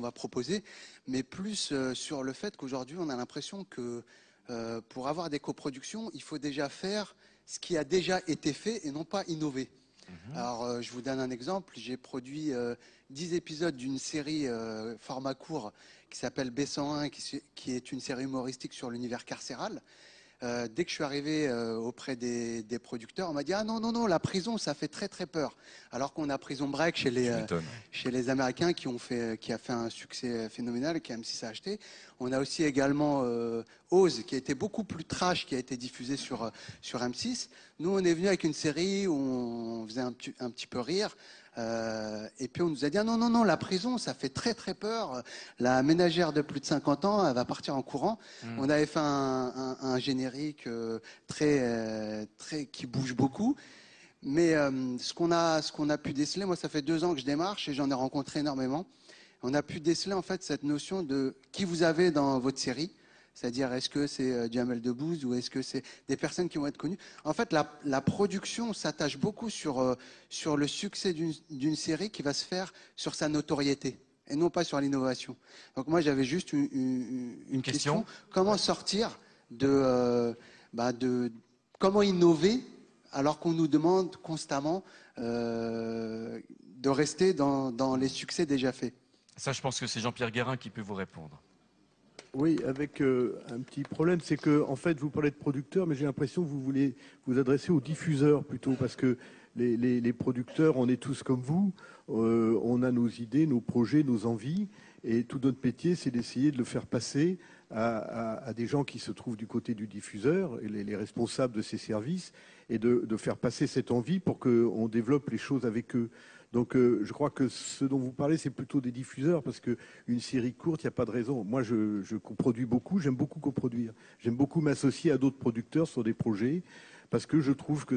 va proposer, mais plus sur le fait qu'aujourd'hui on a l'impression que pour avoir des coproductions, il faut déjà faire ce qui a déjà été fait et non pas innover. Alors je vous donne un exemple, j'ai produit 10 épisodes d'une série format court qui s'appelle B101, qui est une série humoristique sur l'univers carcéral. Dès que je suis arrivé auprès des producteurs, on m'a dit « Ah non, la prison, ça fait très peur ». Alors qu'on a Prison Break chez les Américains qui a fait un succès phénoménal et qui M6 a acheté. On a aussi également Oz, qui a été beaucoup plus trash, qui a été diffusé sur M6. Nous, on est venu avec une série où on faisait un petit peu rire. Et puis on nous a dit, ah, non, non, non, la prison, ça fait très très peur. La ménagère de plus de 50 ans, elle va partir en courant. On avait fait un générique qui bouge beaucoup. Mais ce qu'on a pu déceler, moi ça fait 2 ans que je démarche et j'en ai rencontré énormément. On a pu déceler en fait cette notion de qui vous avez dans votre série. C'est-à-dire, est-ce que c'est Jamel Debbouze ou est-ce que c'est des personnes qui vont être connues? En fait, la production s'attache beaucoup sur le succès d'une série qui va se faire sur sa notoriété et non pas sur l'innovation. Donc moi, j'avais juste une question. Comment sortir comment innover alors qu'on nous demande constamment de rester dans les succès déjà faits? Ça, je pense que c'est Jean-Pierre Guérin qui peut vous répondre. Oui, avec un petit problème, c'est que en fait, vous parlez de producteurs, mais j'ai l'impression que vous voulez vous adresser aux diffuseurs plutôt, parce que les producteurs, on est tous comme vous, on a nos idées, nos projets, nos envies, et tout notre métier, c'est d'essayer de le faire passer à des gens qui se trouvent du côté du diffuseur, et les responsables de ces services, et de faire passer cette envie pour qu'on développe les choses avec eux. Donc je crois que ce dont vous parlez, c'est plutôt des diffuseurs, parce qu'une série courte, il n'y a pas de raison. Moi, je coproduis beaucoup, j'aime beaucoup coproduire. J'aime beaucoup m'associer à d'autres producteurs sur des projets, parce que je trouve que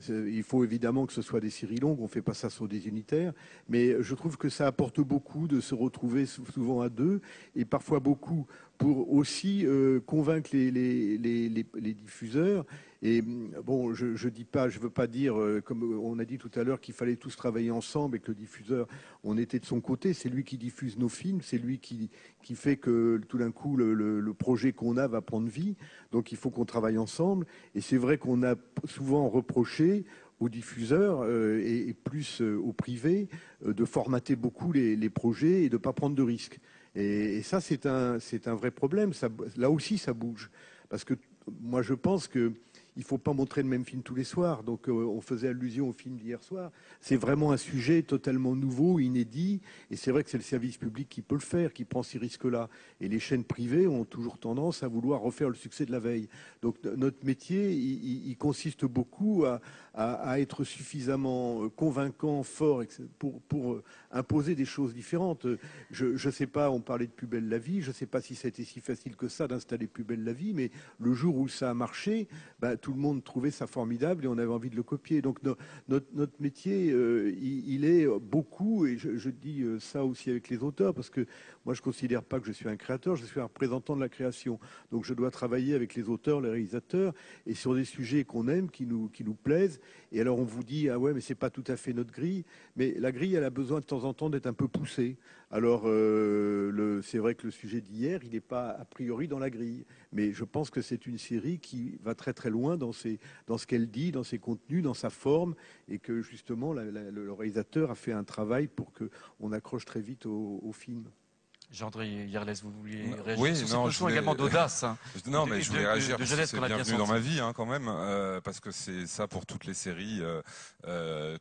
il faut évidemment que ce soit des séries longues, on ne fait pas ça sur des unitaires, mais je trouve que ça apporte beaucoup de se retrouver souvent à 2, et parfois beaucoup pour aussi convaincre les diffuseurs. Et bon, je veux pas dire, comme on a dit tout à l'heure, qu'il fallait tous travailler ensemble et que le diffuseur, on était de son côté. C'est lui qui diffuse nos films, c'est lui qui fait que tout d'un coup le projet qu'on a va prendre vie. Donc il faut qu'on travaille ensemble. Et c'est vrai qu'on a souvent reproché aux diffuseurs et plus aux privés de formater beaucoup les projets et de ne pas prendre de risques. Et ça, c'est un vrai problème. Là aussi, ça bouge. Parce que moi, je pense que il ne faut pas montrer le même film tous les soirs. Donc, on faisait allusion au film d'hier soir. C'est vraiment un sujet totalement nouveau, inédit. Et c'est vrai que c'est le service public qui peut le faire, qui prend ces risques-là. Et les chaînes privées ont toujours tendance à vouloir refaire le succès de la veille. Donc, notre métier, il consiste beaucoup à être suffisamment convaincant, fort, pour imposer des choses différentes. Je ne sais pas, on parlait de Plus belle la vie. Je ne sais pas si c'était si facile que ça d'installer Plus belle la vie. Mais le jour où ça a marché, tout le monde trouvait ça formidable et on avait envie de le copier. Donc notre métier, il est beaucoup, et je dis ça aussi avec les auteurs, parce que moi je ne considère pas que je suis un créateur, je suis un représentant de la création. Donc je dois travailler avec les auteurs, les réalisateurs, et sur des sujets qu'on aime, qui nous plaisent. Et alors on vous dit, ah ouais, mais c'est pas tout à fait notre grille. Mais la grille, elle a besoin de temps en temps d'être un peu poussée. Alors c'est vrai que le sujet d'hier, il n'est pas a priori dans la grille. Mais je pense que c'est une série qui va très très loin dans ce qu'elle dit, dans ses contenus, dans sa forme, et que justement le réalisateur a fait un travail pour qu'on accroche très vite au film. Jean-André Yerles, vous vouliez réagir? Oui, sur non, cette notion également d'audace. Non, mais je voulais réagir parce que c'est qu'on a bien bienvenu dans senti. ma vie, quand même, parce que c'est ça pour toutes les séries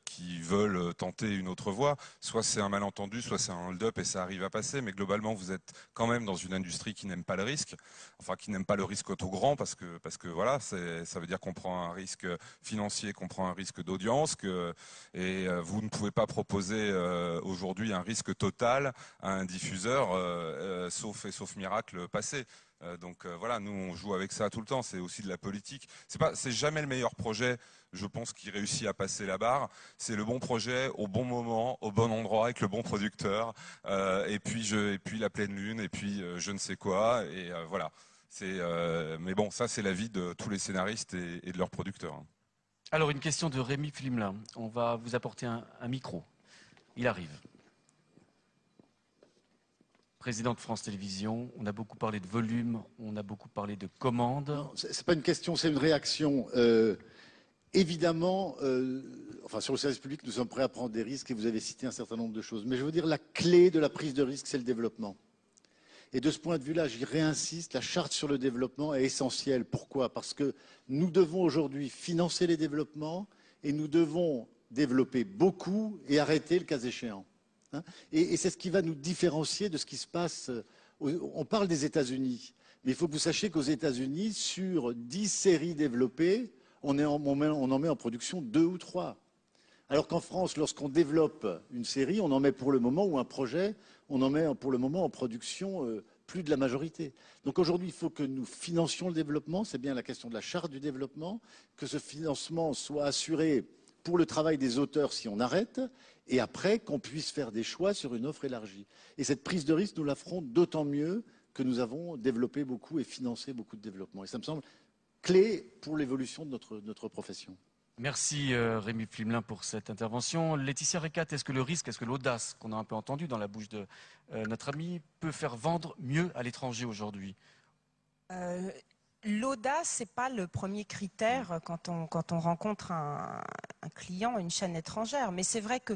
qui veulent tenter une autre voie. Soit c'est un malentendu, soit c'est un hold-up et ça arrive à passer, mais globalement, vous êtes quand même dans une industrie qui n'aime pas le risque, enfin qui n'aime pas le risque trop grand, parce que voilà, ça veut dire qu'on prend un risque financier, qu'on prend un risque d'audience, et vous ne pouvez pas proposer aujourd'hui un risque total à un diffuseur. Sauf miracle passé. Donc voilà, nous on joue avec ça tout le temps. C'est aussi de la politique. C'est jamais le meilleur projet, je pense, qui réussit à passer la barre. C'est le bon projet au bon moment, au bon endroit, avec le bon producteur. Et puis la pleine lune, et puis je ne sais quoi. Et voilà. Mais bon, ça c'est l'avis de tous les scénaristes et de leurs producteurs. Alors une question de Rémi Flimelin. On va vous apporter un micro. Il arrive. Président de France Télévisions, on a beaucoup parlé de volume, on a beaucoup parlé de commandes. Ce n'est pas une question, c'est une réaction. Évidemment, sur le service public, nous sommes prêts à prendre des risques et vous avez cité un certain nombre de choses. Mais je veux dire, la clé de la prise de risque, c'est le développement. Et de ce point de vue-là, j'y réinsiste, la charte sur le développement est essentielle. Pourquoi? Parce que nous devons aujourd'hui financer les développements et nous devons développer beaucoup et arrêter le cas échéant. Et c'est ce qui va nous différencier de ce qui se passe On parle des États-Unis, mais il faut que vous sachiez qu'aux États-Unis, sur 10 séries développées, on en met en production 2 ou 3. Alors qu'en France, lorsqu'on développe une série, on en met pour le moment, ou un projet, on en met pour le moment en production plus de la majorité. Donc aujourd'hui, il faut que nous financions le développement, c'est bien la question de la charte du développement, que ce financement soit assuré pour le travail des auteurs si on arrête, et après qu'on puisse faire des choix sur une offre élargie. Et cette prise de risque, nous la ferons d'autant mieux que nous avons développé beaucoup et financé beaucoup de développement. Et ça me semble clé pour l'évolution de notre profession. Merci Rémi Flimelin pour cette intervention. Laetitia Recat, est-ce que le risque, est-ce que l'audace qu'on a un peu entendu dans la bouche de notre ami peut faire vendre mieux à l'étranger aujourd'hui? L'audace, ce n'est pas le premier critère quand on rencontre un client, une chaîne étrangère. Mais c'est vrai que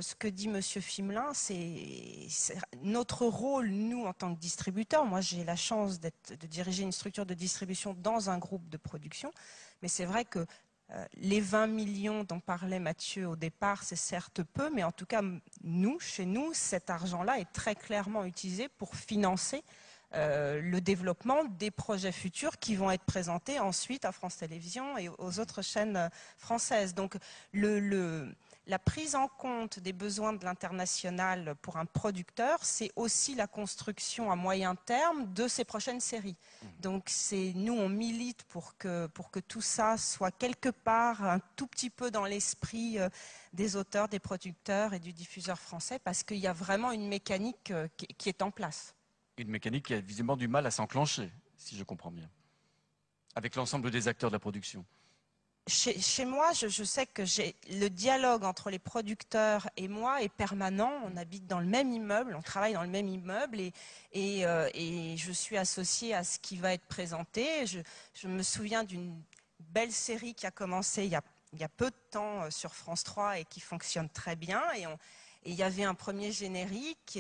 ce que dit M. Flimelin, c'est notre rôle, nous, en tant que distributeurs. Moi, j'ai la chance de diriger une structure de distribution dans un groupe de production. Mais c'est vrai que les 20 millions dont parlait Mathieu au départ, c'est certes peu, mais en tout cas, chez nous, cet argent-là est très clairement utilisé pour financer le développement des projets futurs qui vont être présentés ensuite à France Télévisions et aux autres chaînes françaises. Donc la prise en compte des besoins de l'international pour un producteur, c'est aussi la construction à moyen terme de ses prochaines séries. Donc nous, on milite pour que tout ça soit quelque part un tout petit peu dans l'esprit des auteurs, des producteurs et du diffuseur français, parce qu'il y a vraiment une mécanique qui est en place. Une mécanique qui a visiblement du mal à s'enclencher, si je comprends bien, avec l'ensemble des acteurs de la production. Chez moi, je sais que le dialogue entre les producteurs et moi est permanent. On habite dans le même immeuble, on travaille dans le même immeuble et je suis associée à ce qui va être présenté. Je me souviens d'une belle série qui a commencé il y a peu de temps sur France 3 et qui fonctionne très bien. Et il y avait un premier générique qui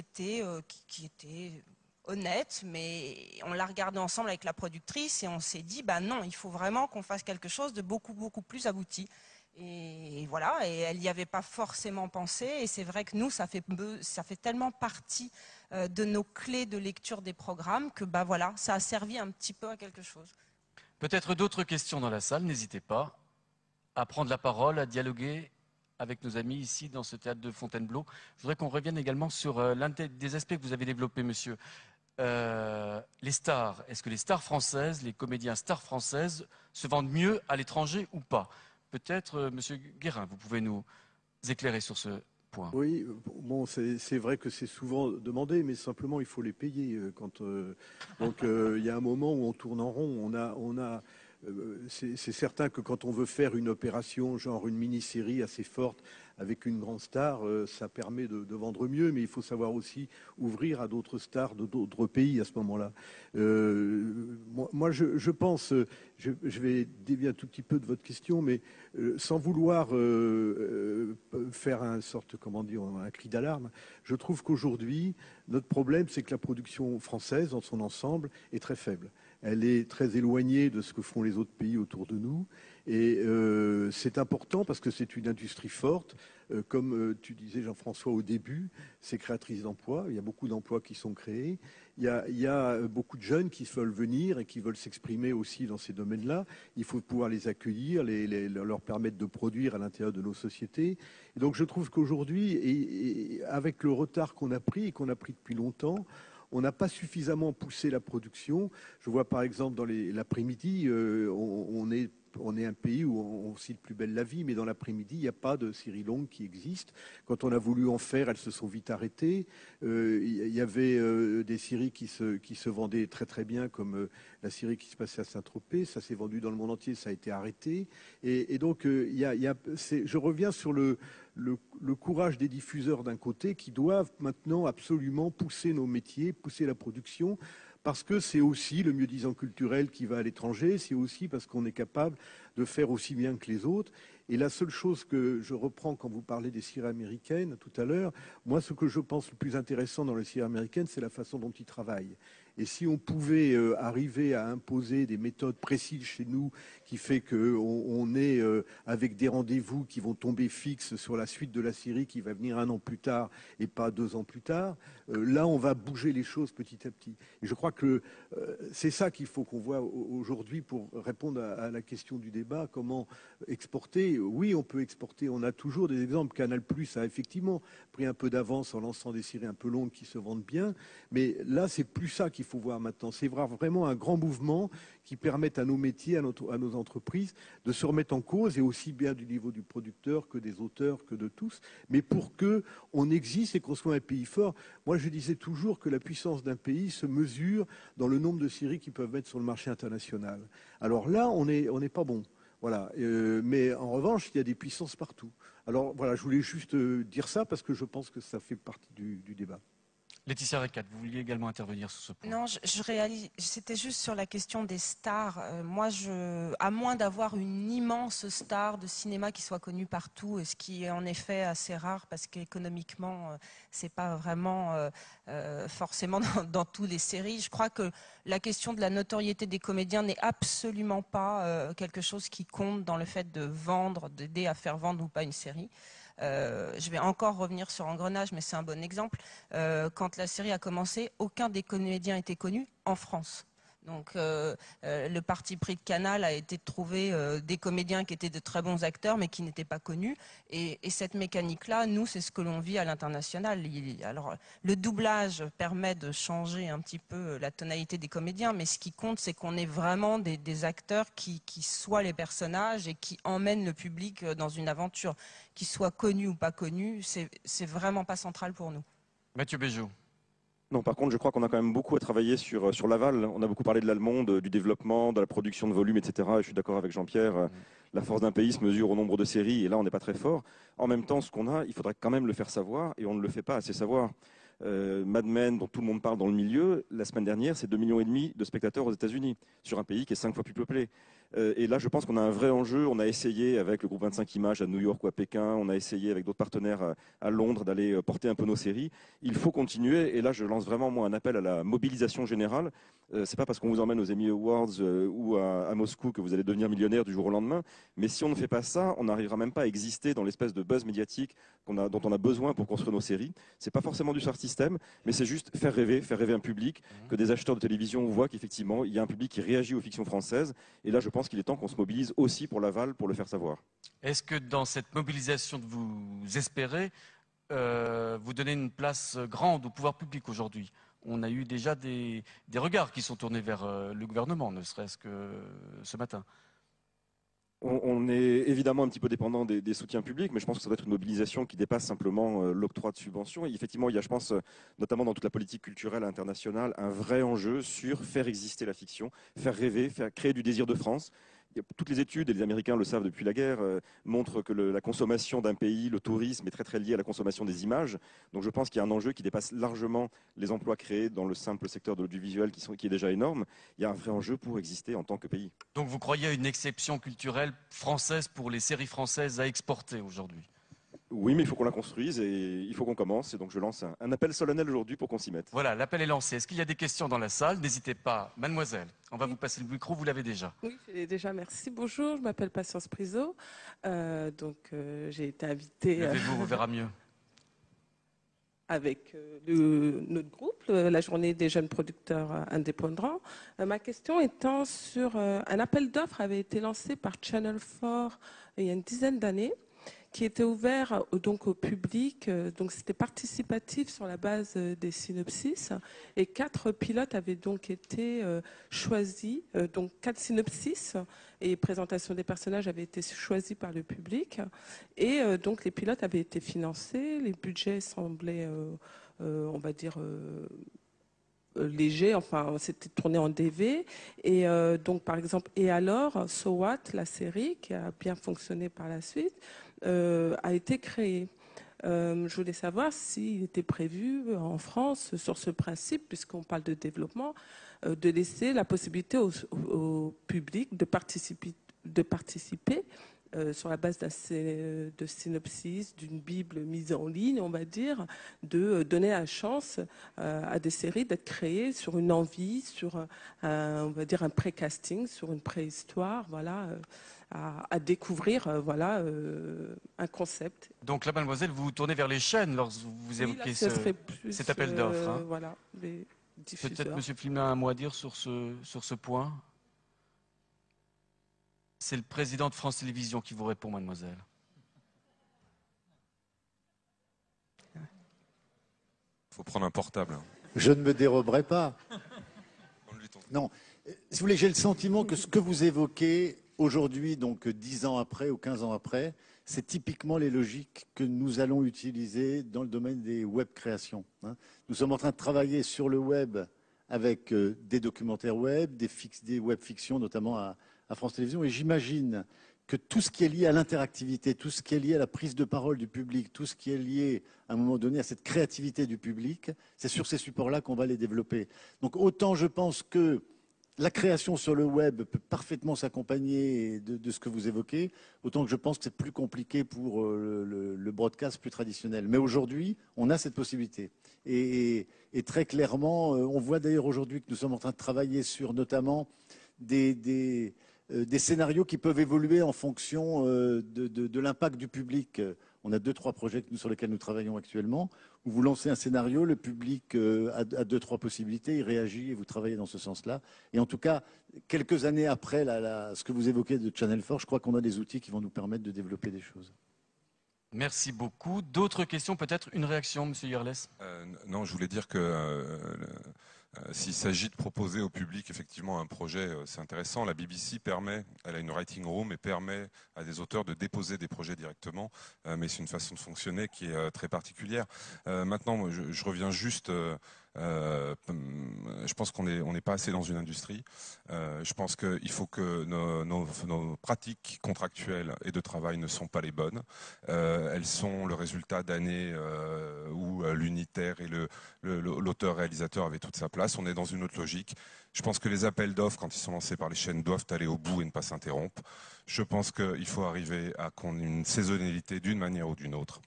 était honnête, mais on l'a regardé ensemble avec la productrice et on s'est dit, bah non, il faut vraiment qu'on fasse quelque chose de beaucoup, beaucoup plus abouti. Et voilà, et elle n'y avait pas forcément pensé, et c'est vrai que nous, ça fait tellement partie de nos clés de lecture des programmes que bah voilà, ça a servi un petit peu à quelque chose. Peut-être d'autres questions dans la salle, n'hésitez pas à prendre la parole, à dialoguer avec nos amis ici dans ce théâtre de Fontainebleau. Je voudrais qu'on revienne également sur l'un des aspects que vous avez développé, monsieur. Les stars, est-ce que les stars françaises, les comédiens stars françaises se vendent mieux à l'étranger ou pas? Peut-être, monsieur Guérin, vous pouvez nous éclairer sur ce point. Oui, bon, c'est vrai que c'est souvent demandé, mais simplement il faut les payer. Donc il y a un moment où on tourne en rond. C'est certain que quand on veut faire une opération, genre une mini-série assez forte avec une grande star, ça permet de vendre mieux, mais il faut savoir aussi ouvrir à d'autres stars de d'autres pays à ce moment-là. Moi, je pense, je vais dévier un tout petit peu de votre question, mais sans vouloir faire un cri d'alarme, je trouve qu'aujourd'hui, notre problème, c'est que la production française, dans son ensemble, est très faible. Elle est très éloignée de ce que font les autres pays autour de nous. Et c'est important parce que c'est une industrie forte. Comme tu disais, Jean-François, au début, c'est créatrice d'emplois. Il y a beaucoup d'emplois qui sont créés. Il y a beaucoup de jeunes qui veulent venir et qui veulent s'exprimer aussi dans ces domaines-là. Il faut pouvoir les accueillir, leur permettre de produire à l'intérieur de nos sociétés. Et donc je trouve qu'aujourd'hui, avec le retard qu'on a pris et qu'on a pris depuis longtemps, on n'a pas suffisamment poussé la production. Je vois par exemple dans l'après-midi, on est un pays où on cite Plus belle la vie, mais dans l'après-midi, il n'y a pas de séries longues qui existent. Quand on a voulu en faire, elles se sont vite arrêtées. Il y avait des séries qui se vendaient très très bien, comme la série qui se passait à Saint-Tropez. Ça s'est vendu dans le monde entier, ça a été arrêté. Et donc, je reviens sur le courage des diffuseurs d'un côté qui doivent maintenant absolument pousser nos métiers, pousser la production, parce que c'est aussi le mieux-disant culturel qui va à l'étranger, c'est aussi parce qu'on est capable de faire aussi bien que les autres. Et la seule chose que je reprends quand vous parlez des séries américaines tout à l'heure, moi ce que je pense le plus intéressant dans les séries américaines, c'est la façon dont ils travaillent. Et si on pouvait arriver à imposer des méthodes précises chez nous, qui fait qu'on est avec des rendez-vous qui vont tomber fixes sur la suite de la série qui va venir 1 an plus tard et pas 2 ans plus tard, là on va bouger les choses petit à petit. Et je crois que c'est ça qu'il faut qu'on voit aujourd'hui pour répondre à la question du débat. Comment exporter? Oui, on peut exporter. On a toujours des exemples. Canal+ a effectivement pris un peu d'avance en lançant des séries un peu longues qui se vendent bien. Mais là, c'est plus ça qu'il faut voir maintenant. C'est vraiment un grand mouvement qui permette à nos métiers, à nos entreprises de se remettre en cause, et aussi bien du niveau du producteur que des auteurs, que de tous, mais pour qu'on existe et qu'on soit un pays fort. Moi, je disais toujours que la puissance d'un pays se mesure dans le nombre de séries qu'ils peuvent mettre sur le marché international. Alors là, on n'est pas bon. Voilà. Mais en revanche, il y a des puissances partout. Alors voilà, je voulais juste dire ça parce que je pense que ça fait partie du débat. Laetitia Recat, vous vouliez également intervenir sur ce point. Non, je réalise. C'était juste sur la question des stars. Moi, à moins d'avoir une immense star de cinéma qui soit connue partout, ce qui est en effet assez rare parce qu'économiquement, c'est pas vraiment forcément dans toutes les séries. Je crois que la question de la notoriété des comédiens n'est absolument pas quelque chose qui compte dans le fait de vendre, d'aider à faire vendre ou pas une série. Je vais encore revenir sur Engrenage, mais c'est un bon exemple. Quand la série a commencé, aucun des comédiens était connu en France. Donc le parti pris de Canal a été de trouver des comédiens qui étaient de très bons acteurs mais qui n'étaient pas connus. Et cette mécanique-là, nous, c'est ce que l'on vit à l'international. Alors le doublage permet de changer un petit peu la tonalité des comédiens, mais ce qui compte, c'est qu'on ait vraiment des acteurs qui soient les personnages et qui emmènent le public dans une aventure. Qu'ils soient connus ou pas connus, c'est vraiment pas central pour nous. Mathieu Béjot. Non, par contre, je crois qu'on a quand même beaucoup à travailler sur l'aval. On a beaucoup parlé de l'allemande, du développement, de la production de volume, etc. Et je suis d'accord avec Jean-Pierre. La force d'un pays se mesure au nombre de séries, et là, on n'est pas très fort. En même temps, ce qu'on a, il faudrait quand même le faire savoir, et on ne le fait pas assez savoir. Mad Men, dont tout le monde parle dans le milieu, la semaine dernière, c'est 2,5 millions de spectateurs aux États-Unis, sur un pays qui est 5 fois plus peuplé. Et là, je pense qu'on a un vrai enjeu. On a essayé avec le groupe 25 Images à New York ou à Pékin, on a essayé avec d'autres partenaires à Londres d'aller porter un peu nos séries. Il faut continuer, et là, je lance vraiment moi un appel à la mobilisation générale. C'est pas parce qu'on vous emmène aux Emmy Awards ou à Moscou que vous allez devenir millionnaire du jour au lendemain. Mais si on ne fait pas ça, on n'arrivera même pas à exister dans l'espèce de buzz médiatique dont on a besoin pour construire nos séries. C'est pas forcément du soft system, mais c'est juste faire rêver un public, que des acheteurs de télévision voient qu'effectivement, il y a un public qui réagit aux fictions françaises. Et là, je pense qu'il est temps qu'on se mobilise aussi pour l'aval, pour le faire savoir. Est-ce que dans cette mobilisation que vous espérez, vous donnez une place grande au pouvoir public aujourd'hui? On a eu déjà des regards qui sont tournés vers le gouvernement, ne serait-ce que ce matin. On est évidemment un petit peu dépendant des soutiens publics, mais je pense que ça doit être une mobilisation qui dépasse simplement l'octroi de subventions. Et effectivement, il y a, je pense, notamment dans toute la politique culturelle internationale, un vrai enjeu sur faire exister la fiction, faire rêver, faire créer du désir de France. Toutes les études, et les Américains le savent depuis la guerre, montrent que la consommation d'un pays, le tourisme, est très très lié à la consommation des images. Donc je pense qu'il y a un enjeu qui dépasse largement les emplois créés dans le simple secteur de l'audiovisuel qui est déjà énorme. Il y a un vrai enjeu pour exister en tant que pays. Donc vous croyez à une exception culturelle française pour les séries françaises à exporter aujourd'hui? Oui, mais il faut qu'on la construise et il faut qu'on commence. Et donc je lance un appel solennel aujourd'hui pour qu'on s'y mette. Voilà, l'appel est lancé. Est-ce qu'il y a des questions dans la salle? N'hésitez pas. Mademoiselle, on va vous passer le micro, vous l'avez déjà. Oui, déjà, merci. Bonjour, je m'appelle Patience Priso. J'ai été invitée... Levez-vous, on verra mieux. Avec notre groupe, la journée des jeunes producteurs indépendants. Ma question étant sur un appel d'offres avait été lancé par Channel 4 il y a une dizaine d'années, qui était ouvert donc au public. Donc c'était participatif sur la base des synopsis, et 4 pilotes avaient donc été choisis. Donc 4 synopsis et présentation des personnages avaient été choisis par le public, et donc les pilotes avaient été financés. Les budgets semblaient, on va dire, léger, enfin c'était tourné en DV, et donc par exemple Et alors, So What, la série qui a bien fonctionné par la suite, a été créée. Je voulais savoir s'il était prévu en France, sur ce principe, puisqu'on parle de développement, de laisser la possibilité au public de participer sur la base de synopsis, d'une Bible mise en ligne, on va dire, de donner la chance à des séries d'être créées sur une envie, sur on va dire un pré-casting, sur une préhistoire, voilà, à découvrir un concept. Donc là, mademoiselle, vous vous tournez vers les chaînes lorsque vous évoquez cet appel d'offres. Hein. Voilà, les diffuseurs. Peut-être M. Flimin a un mot à dire sur ce point. C'est le président de France Télévisions qui vous répond, mademoiselle. Il faut prendre un portable. Je ne me déroberai pas. Non, si vous voulez, j'ai le sentiment que ce que vous évoquez aujourd'hui, donc 10 ans après ou 15 ans après, c'est typiquement les logiques que nous allons utiliser dans le domaine des web créations. Nous sommes en train de travailler sur le web avec des documentaires web, des web fictions, notamment à France Télévisions, et j'imagine que tout ce qui est lié à l'interactivité, tout ce qui est lié à la prise de parole du public, tout ce qui est lié à un moment donné à cette créativité du public, c'est sur ces supports-là qu'on va les développer. Donc autant je pense que la création sur le web peut parfaitement s'accompagner de ce que vous évoquez, autant que je pense que c'est plus compliqué pour le broadcast plus traditionnel. Mais aujourd'hui, on a cette possibilité. Et très clairement, on voit d'ailleurs aujourd'hui que nous sommes en train de travailler sur notamment des scénarios qui peuvent évoluer en fonction de l'impact du public. On a 2-3 projets sur lesquels nous travaillons actuellement, où vous lancez un scénario, le public a 2-3 possibilités, il réagit et vous travaillez dans ce sens-là. Et en tout cas, quelques années après ce que vous évoquez de Channel 4, je crois qu'on a des outils qui vont nous permettre de développer des choses. Merci beaucoup. D'autres questions, peut-être une réaction, M. Yerles? Non, je voulais dire que s'il s'agit de proposer au public effectivement un projet, c'est intéressant. La BBC elle a une writing room et permet à des auteurs de déposer des projets directement, mais c'est une façon de fonctionner qui est très particulière. Maintenant, je reviens juste. Je pense qu'on n'est pas assez dans une industrie. Je pense qu'il faut que nos pratiques contractuelles et de travail ne sont pas les bonnes. Elles sont le résultat d'années où l'unitaire et l'auteur-réalisateur avaient toute sa place. On est dans une autre logique. Je pense que les appels d'offres, quand ils sont lancés par les chaînes, doivent aller au bout et ne pas s'interrompre. Je pense qu'il faut arriver à qu'on ait une saisonnalité d'une manière ou d'une autre.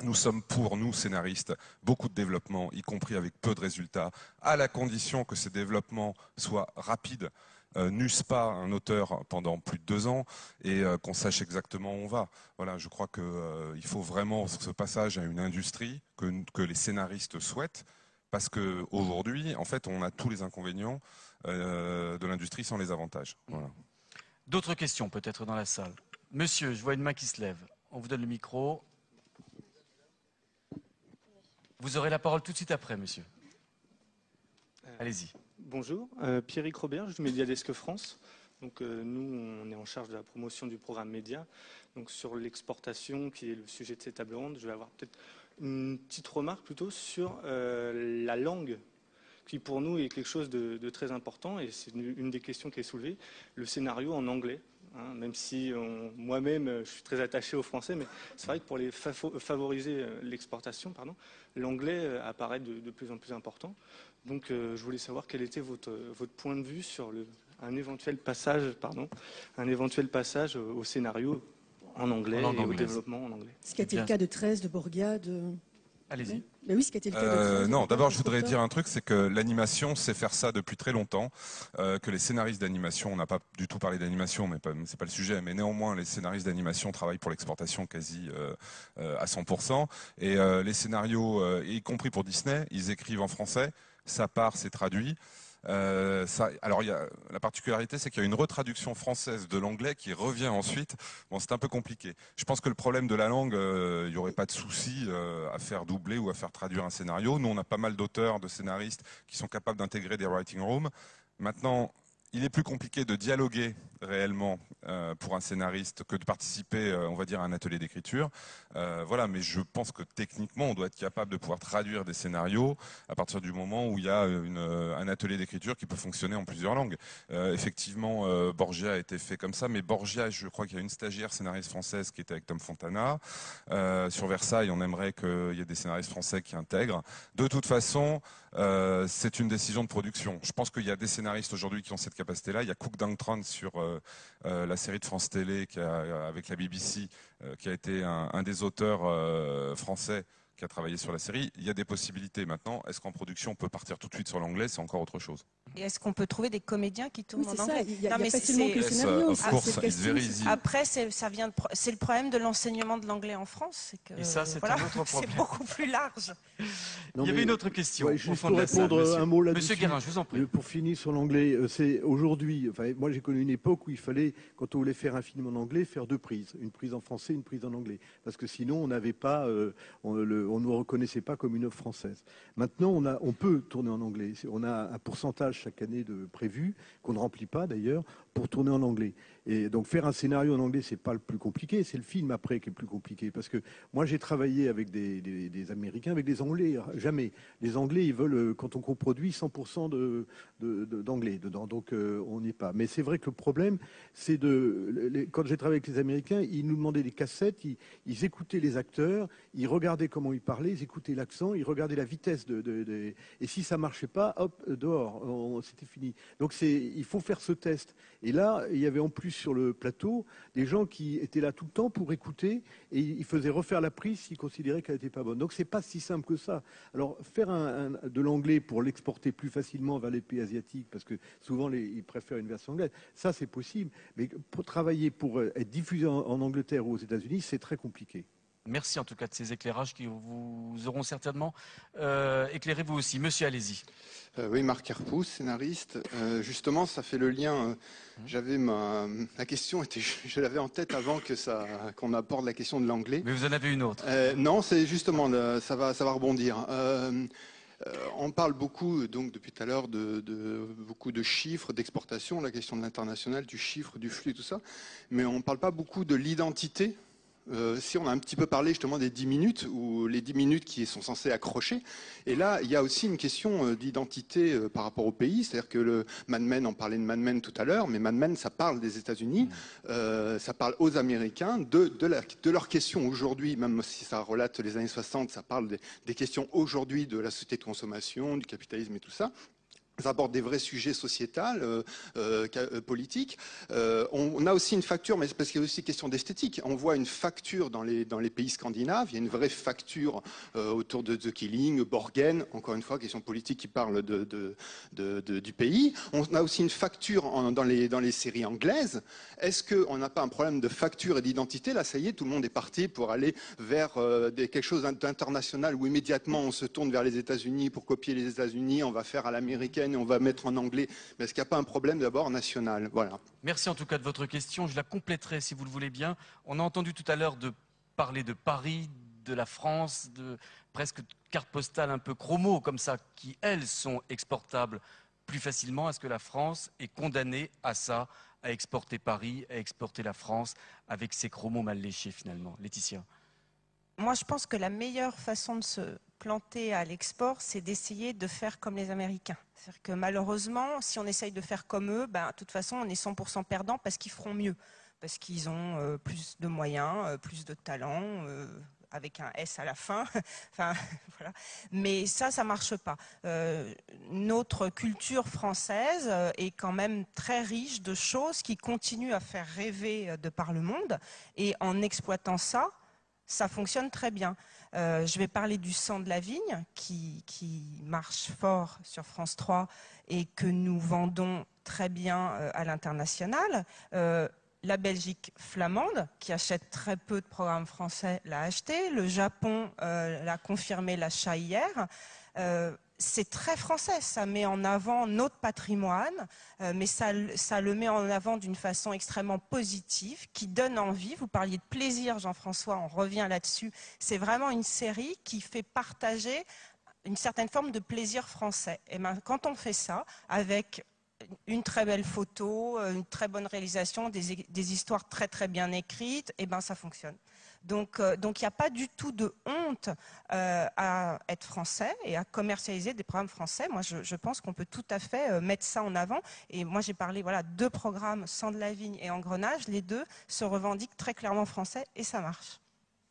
Nous sommes pour, nous, scénaristes, beaucoup de développement, y compris avec peu de résultats, à la condition que ces développements soient rapides, n'eussent pas un auteur pendant plus de 2 ans et qu'on sache exactement où on va. Voilà, je crois qu'il faut vraiment ce passage à une industrie que les scénaristes souhaitent, parce qu'aujourd'hui, en fait, on a tous les inconvénients de l'industrie sans les avantages. Voilà. D'autres questions, peut-être, dans la salle? Monsieur, je vois une main qui se lève. On vous donne le micro. Vous aurez la parole tout de suite après, monsieur. Allez-y. Bonjour, Pierrick Robert du Mediadesk France. Donc, nous, on est en charge de la promotion du programme média. Donc, sur l'exportation, qui est le sujet de cette table ronde, je vais avoir peut-être une petite remarque plutôt sur la langue, qui pour nous est quelque chose de très important, et c'est une des questions qui est soulevée, le scénario en anglais. Même si moi-même je suis très attaché au français, mais c'est vrai que pour favoriser l'exportation, l'anglais apparaît de plus en plus important. Donc je voulais savoir quel était votre point de vue sur un éventuel passage au scénario en anglais et au développement en anglais. Ce qui a été le cas de 13, de Borgia, Allez-y. Mais oui, ce qui a été le cas de 13. Non, d'abord je voudrais dire un truc, c'est que l'animation sait faire ça depuis très longtemps, que les scénaristes d'animation, on n'a pas du tout parlé d'animation, mais c'est pas le sujet, mais néanmoins les scénaristes d'animation travaillent pour l'exportation quasi à 100%, et les scénarios, y compris pour Disney, ils écrivent en français, ça part, c'est traduit. Alors la particularité, c'est qu'il y a une retraduction française de l'anglais qui revient ensuite. Bon, c'est un peu compliqué. Je pense que le problème de la langue, il n'y aurait pas de souci à faire doubler ou à faire traduire un scénario. Nous, on a pas mal d'auteurs, de scénaristes qui sont capables d'intégrer des writing rooms. Maintenant, il est plus compliqué de dialoguer réellement pour un scénariste que de participer, on va dire, à un atelier d'écriture. Voilà, mais je pense que techniquement, on doit être capable de pouvoir traduire des scénarios à partir du moment où il y a un atelier d'écriture qui peut fonctionner en plusieurs langues. Effectivement, Borgia a été fait comme ça, mais Borgia, je crois qu'il y a une stagiaire scénariste française qui était avec Tom Fontana. Sur Versailles, on aimerait qu'il y ait des scénaristes français qui intègrent. De toute façon, c'est une décision de production. Je pense qu'il y a des scénaristes aujourd'hui qui ont cette capacité capacité-là. Il y a Cook Dang Tran sur la série de France Télé avec la BBC, qui a été un des auteurs français qui a travaillé sur la série. Il y a des possibilités maintenant. Est-ce qu'en production, on peut partir tout de suite sur l'anglais? C'est encore autre chose. Et est-ce qu'on peut trouver des comédiens qui tournent en anglais? Il y a facilement que le scénario. Après, c'est le problème de l'enseignement de l'anglais en France. Et ça, c'est un autre problème. C'est beaucoup plus large. Il y avait une autre question. Ouais, juste pour répondre un mot là-dessus. Monsieur Guérin, je vous en prie. Pour finir sur l'anglais, c'est aujourd'hui. Enfin, moi, j'ai connu une époque où il fallait, quand on voulait faire un film en anglais, faire deux prises, une prise en français, une prise en anglais, parce que sinon, on n'avait pas, on ne nous reconnaissait pas comme une œuvre française. Maintenant, on peut tourner en anglais. On a un pourcentage chaque année de prévu qu'on ne remplit pas d'ailleurs pour tourner en anglais. Et donc faire un scénario en anglais, c'est pas le plus compliqué, c'est le film après qui est le plus compliqué. Parce que moi, j'ai travaillé avec des Américains, avec des Anglais, jamais. Les Anglais, ils veulent, quand on coproduit, 100% d'anglais dedans. Donc on n'y est pas. Mais c'est vrai que le problème, c'est quand j'ai travaillé avec les Américains, ils nous demandaient des cassettes, ils écoutaient les acteurs, ils regardaient comment ils parlaient, ils écoutaient l'accent, ils regardaient la vitesse et si ça marchait pas, hop, dehors, c'était fini. Donc il faut faire ce test. Et là, il y avait en plus sur le plateau des gens qui étaient là tout le temps pour écouter et ils faisaient refaire la prise s'ils considéraient qu'elle n'était pas bonne. Donc c'est pas si simple que ça. Alors faire de l'anglais pour l'exporter plus facilement vers les pays asiatiques, parce que souvent ils préfèrent une version anglaise, ça c'est possible. Mais pour travailler pour être diffusé en Angleterre ou aux États-Unis, c'est très compliqué. Merci en tout cas de ces éclairages qui vous auront certainement éclairé vous aussi. Monsieur, allez-y. Oui, Marc Herpoux, scénariste. Justement, ça fait le lien. J'avais la question je l'avais en tête avant qu'on aborde la question de l'anglais. Mais vous en avez une autre. Non, c'est justement ça va rebondir. On parle beaucoup, donc depuis tout à l'heure, de beaucoup de chiffres, d'exportation, la question de l'international, du chiffre, du flux, tout ça. Mais on ne parle pas beaucoup de l'identité. Si on a un petit peu parlé justement des 10 minutes, ou les 10 minutes qui sont censées accrocher. Et là, il y a aussi une question d'identité par rapport au pays. C'est-à-dire que le Mad Men, on parlait de Mad Men tout à l'heure, mais Mad Men, ça parle des États-Unis, ça parle aux Américains, de leurs questions aujourd'hui, même si ça relate les années 60, ça parle des questions aujourd'hui de la société de consommation, du capitalisme et tout ça. Ça aborde des vrais sujets sociétals, politiques. On a aussi une facture, mais c'est parce qu'il y a aussi question d'esthétique. On voit une facture dans les pays scandinaves. Il y a une vraie facture autour de The Killing, Borgen. Encore une fois, question politique qui parle du pays. On a aussi une facture dans les séries anglaises. Est-ce qu'on n'a pas un problème de facture et d'identité? Là, ça y est, tout le monde est parti pour aller vers quelque chose d'international où immédiatement on se tourne vers les États-Unis pour copier les États-Unis. On va faire à l'américaine et on va mettre en anglais. Mais est-ce qu'il n'y a pas un problème d'abord national? Voilà. Merci en tout cas de votre question. Je la compléterai si vous le voulez bien. On a entendu tout à l'heure parler de Paris, de la France, de presque cartes postales un peu chromo comme ça, qui elles sont exportables plus facilement. Est-ce que la France est condamnée à ça, à exporter Paris, à exporter la France avec ses chromos mal léchés finalement? Laetitia? Moi, je pense que la meilleure façon de se planter à l'export, c'est d'essayer de faire comme les Américains. C'est-à-dire que malheureusement, si on essaye de faire comme eux, de toute façon, on est 100% perdant parce qu'ils feront mieux, parce qu'ils ont plus de moyens, plus de talent, avec un S à la fin. Enfin, voilà. Mais ça marche pas. Notre culture française est quand même très riche de choses qui continuent à faire rêver de par le monde. Et en exploitant ça, ça fonctionne très bien. Je vais parler du Sang de la Vigne qui marche fort sur France 3 et que nous vendons très bien à l'international. La Belgique flamande, qui achète très peu de programmes français, l'a acheté. Le Japon l'a confirmé l'achat hier. C'est très français, ça met en avant notre patrimoine, mais ça le met en avant d'une façon extrêmement positive, qui donne envie. Vous parliez de plaisir, Jean-François, on revient là-dessus. C'est vraiment une série qui fait partager une certaine forme de plaisir français. Et ben, quand on fait ça, avec une très belle photo, une très bonne réalisation, des histoires très très bien écrites, et ben ça fonctionne. Donc il n'y a pas du tout de honte à être français et à commercialiser des programmes français. Moi, je pense qu'on peut tout à fait mettre ça en avant. Et moi, j'ai parlé deux programmes, Sang de la Vigne et Engrenage. Les deux se revendiquent très clairement français et ça marche.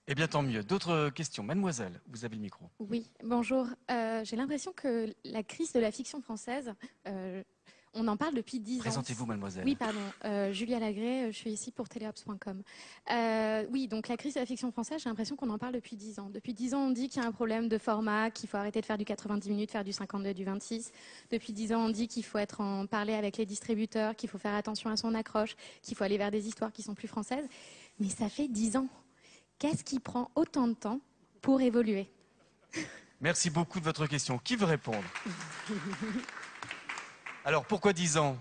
Eh bien, tant mieux. D'autres questions? Mademoiselle, vous avez le micro. Oui, bonjour. J'ai l'impression que la crise de la fiction française... On en parle depuis 10 ans. Présentez-vous, mademoiselle. Oui, pardon. Julia Lagré, je suis ici pour Teleops.com. Oui, donc la crise de la fiction française, j'ai l'impression qu'on en parle depuis 10 ans. Depuis 10 ans, on dit qu'il y a un problème de format, qu'il faut arrêter de faire du 90 minutes, faire du 52, du 26. Depuis 10 ans, on dit qu'il faut être en parler avec les distributeurs, qu'il faut faire attention à son accroche, qu'il faut aller vers des histoires qui sont plus françaises. Mais ça fait 10 ans. Qu'est-ce qui prend autant de temps pour évoluer? Merci beaucoup de votre question. Qui veut répondre? Alors, pourquoi 10 ans?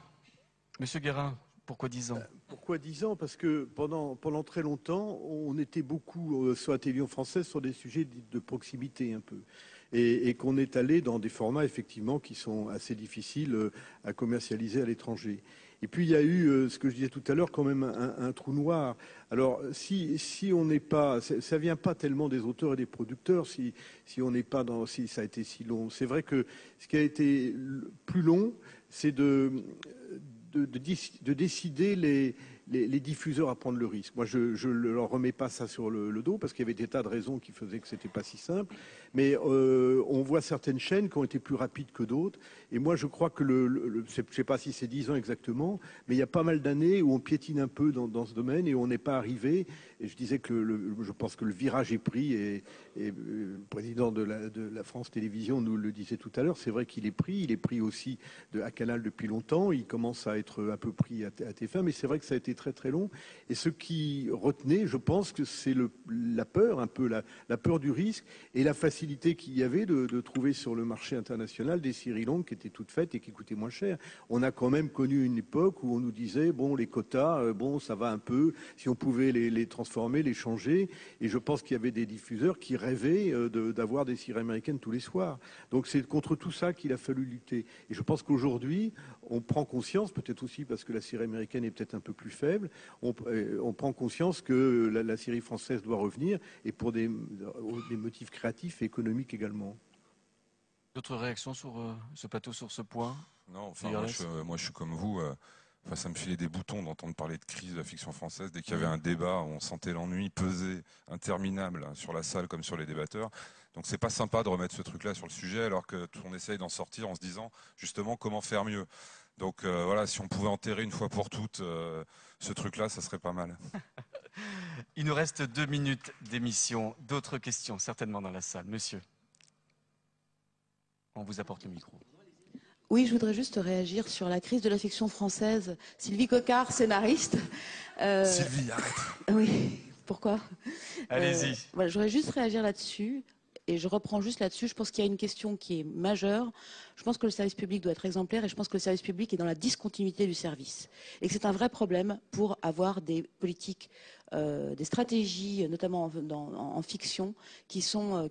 Monsieur Guérin, pourquoi 10 ans? Pourquoi 10 ans? Parce que pendant très longtemps, on était beaucoup sur la télévision française sur des sujets de proximité un peu. Et qu'on est allé dans des formats effectivement qui sont assez difficiles à commercialiser à l'étranger. Et puis il y a eu, ce que je disais tout à l'heure, quand même un trou noir. Alors si on n'est pas, ça vient pas tellement des auteurs et des producteurs, si on n'est pas dans, si ça a été si long. C'est vrai que ce qui a été plus long, c'est de décider les diffuseurs à prendre le risque. Moi, je ne leur remets pas ça sur le dos parce qu'il y avait des tas de raisons qui faisaient que c'était pas si simple. Mais on voit certaines chaînes qui ont été plus rapides que d'autres. Et moi, je crois que je ne sais pas si c'est 10 ans exactement, mais il y a pas mal d'années où on piétine un peu dans ce domaine et on n'est pas arrivé. Et je disais que je pense que le virage est pris et le président de la France Télévisions nous le disait tout à l'heure. C'est vrai qu'il est pris. Il est pris aussi à Canal depuis longtemps. Il commence à être un peu pris à TF1, mais c'est vrai que ça a été très très long. Et ce qui retenait, je pense que c'est la peur, un peu la peur du risque et la facilité qu'il y avait de trouver sur le marché international des séries longues qui étaient toutes faites et qui coûtaient moins cher. On a quand même connu une époque où on nous disait bon, les quotas, bon, ça va un peu, si on pouvait les transformer, les changer. Et je pense qu'il y avait des diffuseurs qui rêvaient d'avoir des séries américaines tous les soirs. Donc c'est contre tout ça qu'il a fallu lutter. Et je pense qu'aujourd'hui, on prend conscience, peut-être aussi parce que la série américaine est peut-être un peu plus faible, on prend conscience que la série française doit revenir et pour des motifs créatifs et économiques également. D'autres réactions sur ce plateau, sur ce point? Non, enfin, moi je suis comme vous. Enfin, ça me filait des boutons d'entendre parler de crise de la fiction française. Dès qu'il y avait un débat, on sentait l'ennui peser interminable sur la salle comme sur les débatteurs. Donc c'est pas sympa de remettre ce truc-là sur le sujet alors que on essaye d'en sortir en se disant justement comment faire mieux. Donc voilà, si on pouvait enterrer une fois pour toutes ce truc-là, ça serait pas mal. Il nous reste 2 minutes d'émission. D'autres questions, certainement dans la salle. Monsieur, on vous apporte le micro. Oui, je voudrais juste réagir sur la crise de la fiction française. Sylvie Cocard, scénariste. Sylvie, arrête. Oui, pourquoi? Allez-y. Voilà, je voudrais juste réagir là-dessus. Et je reprends juste là-dessus. Je pense qu'il y a une question qui est majeure. Je pense que le service public doit être exemplaire et je pense que le service public est dans la discontinuité du service. Et que c'est un vrai problème pour avoir des politiques, des stratégies, notamment en fiction, qui sont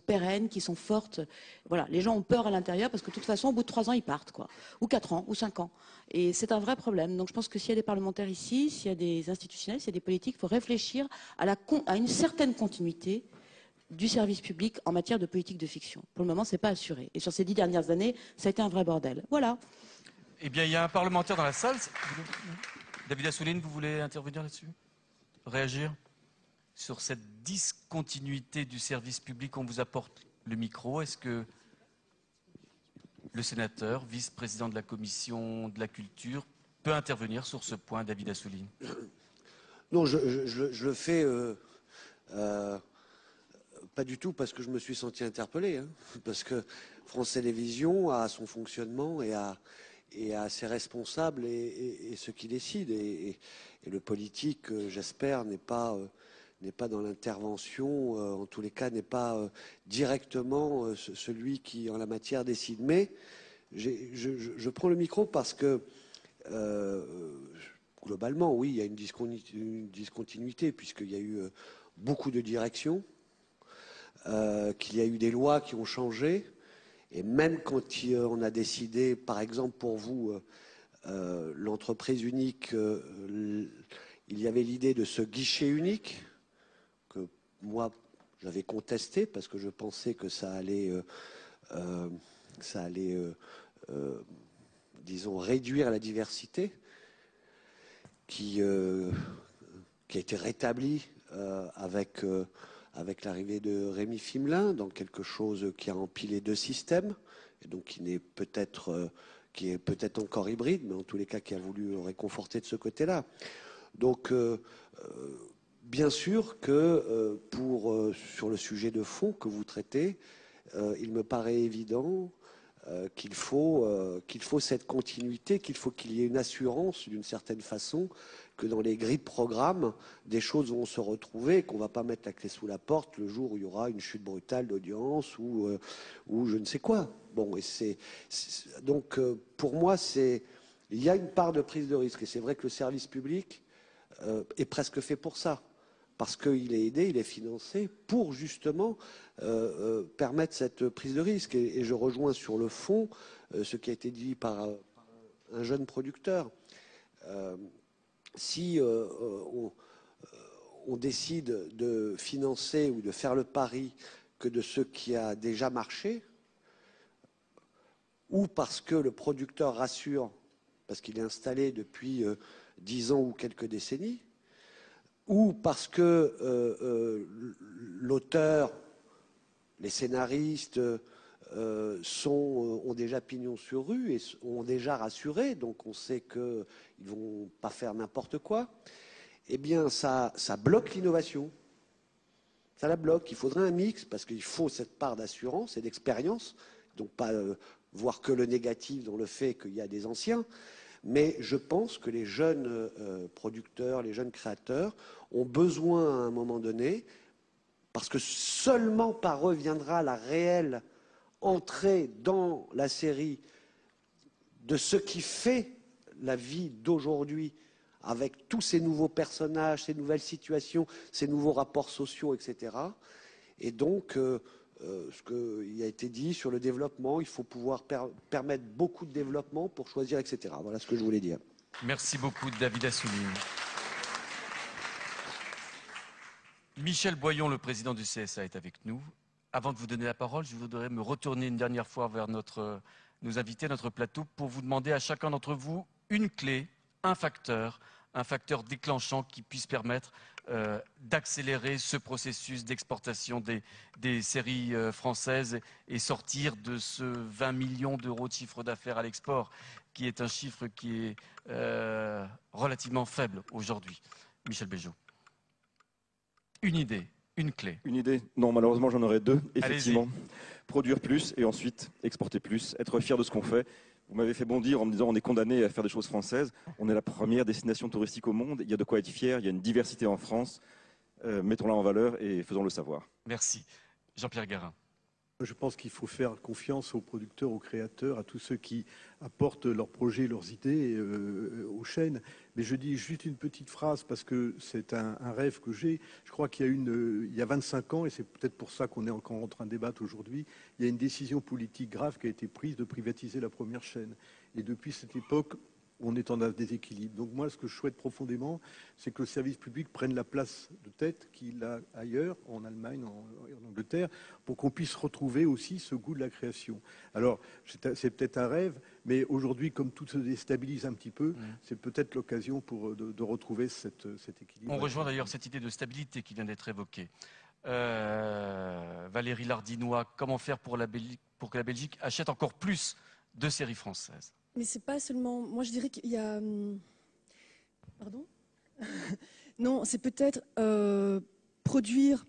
pérennes, qui sont fortes. Voilà, les gens ont peur à l'intérieur parce que de toute façon, au bout de 3 ans, ils partent, quoi. Ou 4 ans, ou 5 ans. Et c'est un vrai problème. Donc je pense que s'il y a des parlementaires ici, s'il y a des institutionnels, s'il y a des politiques, il faut réfléchir à une certaine continuité du service public en matière de politique de fiction. Pour le moment, ce n'est pas assuré. Et sur ces 10 dernières années, ça a été un vrai bordel. Voilà. Eh bien, il y a un parlementaire dans la salle. David Assouline, vous voulez intervenir là-dessus? Réagir sur cette discontinuité du service public? On vous apporte le micro. Est-ce que le sénateur, vice-président de la commission de la culture, peut intervenir sur ce point, David Assouline? Non, je le fais... pas du tout parce que je me suis senti interpellé, hein, parce que France Télévisions a son fonctionnement et a ses responsables et ceux qui décident. Et le politique, j'espère, n'est pas dans l'intervention, en tous les cas, n'est pas directement celui qui, en la matière, décide. Mais je prends le micro parce que, globalement, oui, il y a une discontinuité puisqu'il y a eu beaucoup de directions. Qu'il y a eu des lois qui ont changé, et même quand on a décidé, par exemple pour vous, l'entreprise unique, il y avait l'idée de ce guichet unique, que moi j'avais contesté, parce que je pensais que ça allait disons, réduire la diversité, qui a été rétablie avec l'arrivée de Rémi Fimelin, donc quelque chose qui a empilé 2 systèmes, et donc qui n'est peut-être qui est peut-être encore hybride, mais en tous les cas qui a voulu réconforter de ce côté-là. Donc, bien sûr que sur le sujet de fond que vous traitez, il me paraît évident qu'il faut cette continuité, qu'il faut qu'il y ait une assurance d'une certaine façon que dans les grilles de programme, des choses vont se retrouver, qu'on ne va pas mettre la clé sous la porte le jour où il y aura une chute brutale d'audience ou je ne sais quoi. Bon, donc pour moi, il y a une part de prise de risque. Et c'est vrai que le service public est presque fait pour ça. Parce qu'il est aidé, il est financé pour justement permettre cette prise de risque. Et je rejoins sur le fond ce qui a été dit par un jeune producteur. Si on décide de financer ou de faire le pari que de ce qui a déjà marché, ou parce que le producteur rassure, parce qu'il est installé depuis 10 ans ou quelques décennies, ou parce que l'auteur, les scénaristes ont déjà pignon sur rue et ont déjà rassuré, donc on sait qu'ils ne vont pas faire n'importe quoi, eh bien ça bloque l'innovation. Ça la bloque. Il faudrait un mix, parce qu'il faut cette part d'assurance et d'expérience, donc pas voir que le négatif dans le fait qu'il y a des anciens. Mais je pense que les jeunes producteurs, les jeunes créateurs ont besoin à un moment donné, parce que seulement par eux viendra la réelle entrée dans la série de ce qui fait la vie d'aujourd'hui, avec tous ces nouveaux personnages, ces nouvelles situations, ces nouveaux rapports sociaux, etc. Et donc, ce qui a été dit sur le développement, il faut pouvoir permettre beaucoup de développement pour choisir, etc. Voilà ce que je voulais dire. Merci beaucoup, David Assouline. Michel Boyon, le président du CSA, est avec nous. Avant de vous donner la parole, je voudrais me retourner une dernière fois vers nos invités, notre plateau, pour vous demander à chacun d'entre vous une clé, un facteur déclenchant qui puisse permettre d'accélérer ce processus d'exportation des séries françaises et sortir de ce 20 millions d'euros de chiffre d'affaires à l'export, qui est un chiffre qui est relativement faible aujourd'hui. Michel Béjot. Une idée, une clé. Une idée? Non, malheureusement, j'en aurais deux, effectivement. Produire plus et ensuite exporter plus, être fier de ce qu'on fait. Vous m'avez fait bondir en me disant on est condamné à faire des choses françaises. On est la première destination touristique au monde. Il y a de quoi être fier. Il y a une diversité en France. Mettons-la en valeur et faisons-le savoir. Merci. Jean-Pierre Garin. Je pense qu'il faut faire confiance aux producteurs, aux créateurs, à tous ceux qui apportent leurs projets, leurs idées aux chaînes. Mais je dis juste une petite phrase parce que c'est un rêve que j'ai. Je crois qu'il y a 25 ans, et c'est peut-être pour ça qu'on est encore en train de débattre aujourd'hui, il y a une décision politique grave qui a été prise de privatiser la première chaîne. Et depuis cette époque, on est en déséquilibre. Donc moi, ce que je souhaite profondément, c'est que le service public prenne la place de tête qu'il a ailleurs, en Allemagne, en Angleterre, pour qu'on puisse retrouver aussi ce goût de la création. Alors, c'est peut-être un rêve, mais aujourd'hui, comme tout se déstabilise un petit peu, c'est peut-être l'occasion de retrouver cet équilibre. On rejoint d'ailleurs cette idée de stabilité qui vient d'être évoquée. Valérie Lardinois, comment faire pour que la Belgique achète encore plus de séries françaises? Mais c'est pas seulement. Moi, je dirais qu'il y a. Pardon. Non, c'est peut-être produire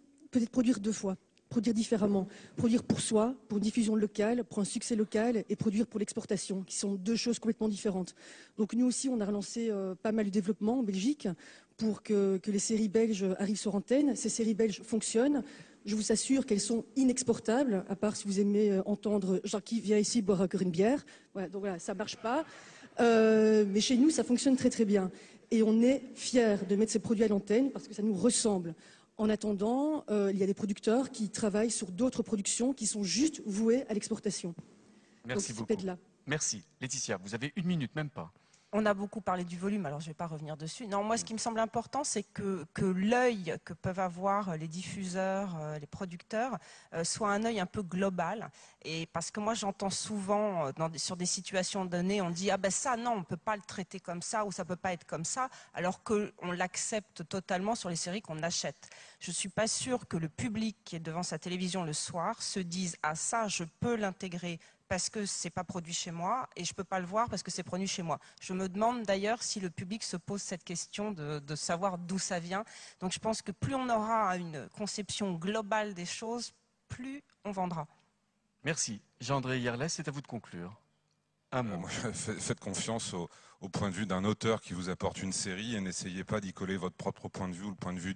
deux fois, produire différemment, produire pour soi, pour une diffusion locale, pour un succès local, et produire pour l'exportation, qui sont deux choses complètement différentes. Donc nous aussi, on a relancé pas mal de développement en Belgique pour que les séries belges arrivent sur antenne. Ces séries belges fonctionnent. Je vous assure qu'elles sont inexportables, à part si vous aimez entendre Jackie vient ici boire encore une bière. Voilà, donc voilà, ça marche pas. Mais chez nous, ça fonctionne très très bien. Et on est fiers de mettre ces produits à l'antenne parce que ça nous ressemble. En attendant, il y a des producteurs qui travaillent sur d'autres productions qui sont juste vouées à l'exportation. Merci beaucoup. Merci. Laetitia, vous avez 1 minute, même pas. On a beaucoup parlé du volume, alors je ne vais pas revenir dessus. Non, moi, ce qui me semble important, c'est que l'œil que peuvent avoir les diffuseurs, les producteurs, soit un œil un peu global. Et parce que moi, j'entends souvent, sur des situations données, on dit « Ah ben ça, non, on ne peut pas le traiter comme ça » ou « ça ne peut pas être comme ça », alors qu'on l'accepte totalement sur les séries qu'on achète. Je ne suis pas sûre que le public qui est devant sa télévision le soir se dise « Ah ça, je peux l'intégrer » parce que c'est pas produit chez moi et je peux pas le voir parce que c'est produit chez moi. Je me demande d'ailleurs si le public se pose cette question de savoir d'où ça vient. Donc je pense que plus on aura une conception globale des choses, plus on vendra. Merci. Jean-André Yerles, c'est à vous de conclure. Un mot. Faites confiance au point de vue d'un auteur qui vous apporte une série et n'essayez pas d'y coller votre propre point de vue ou le point de vue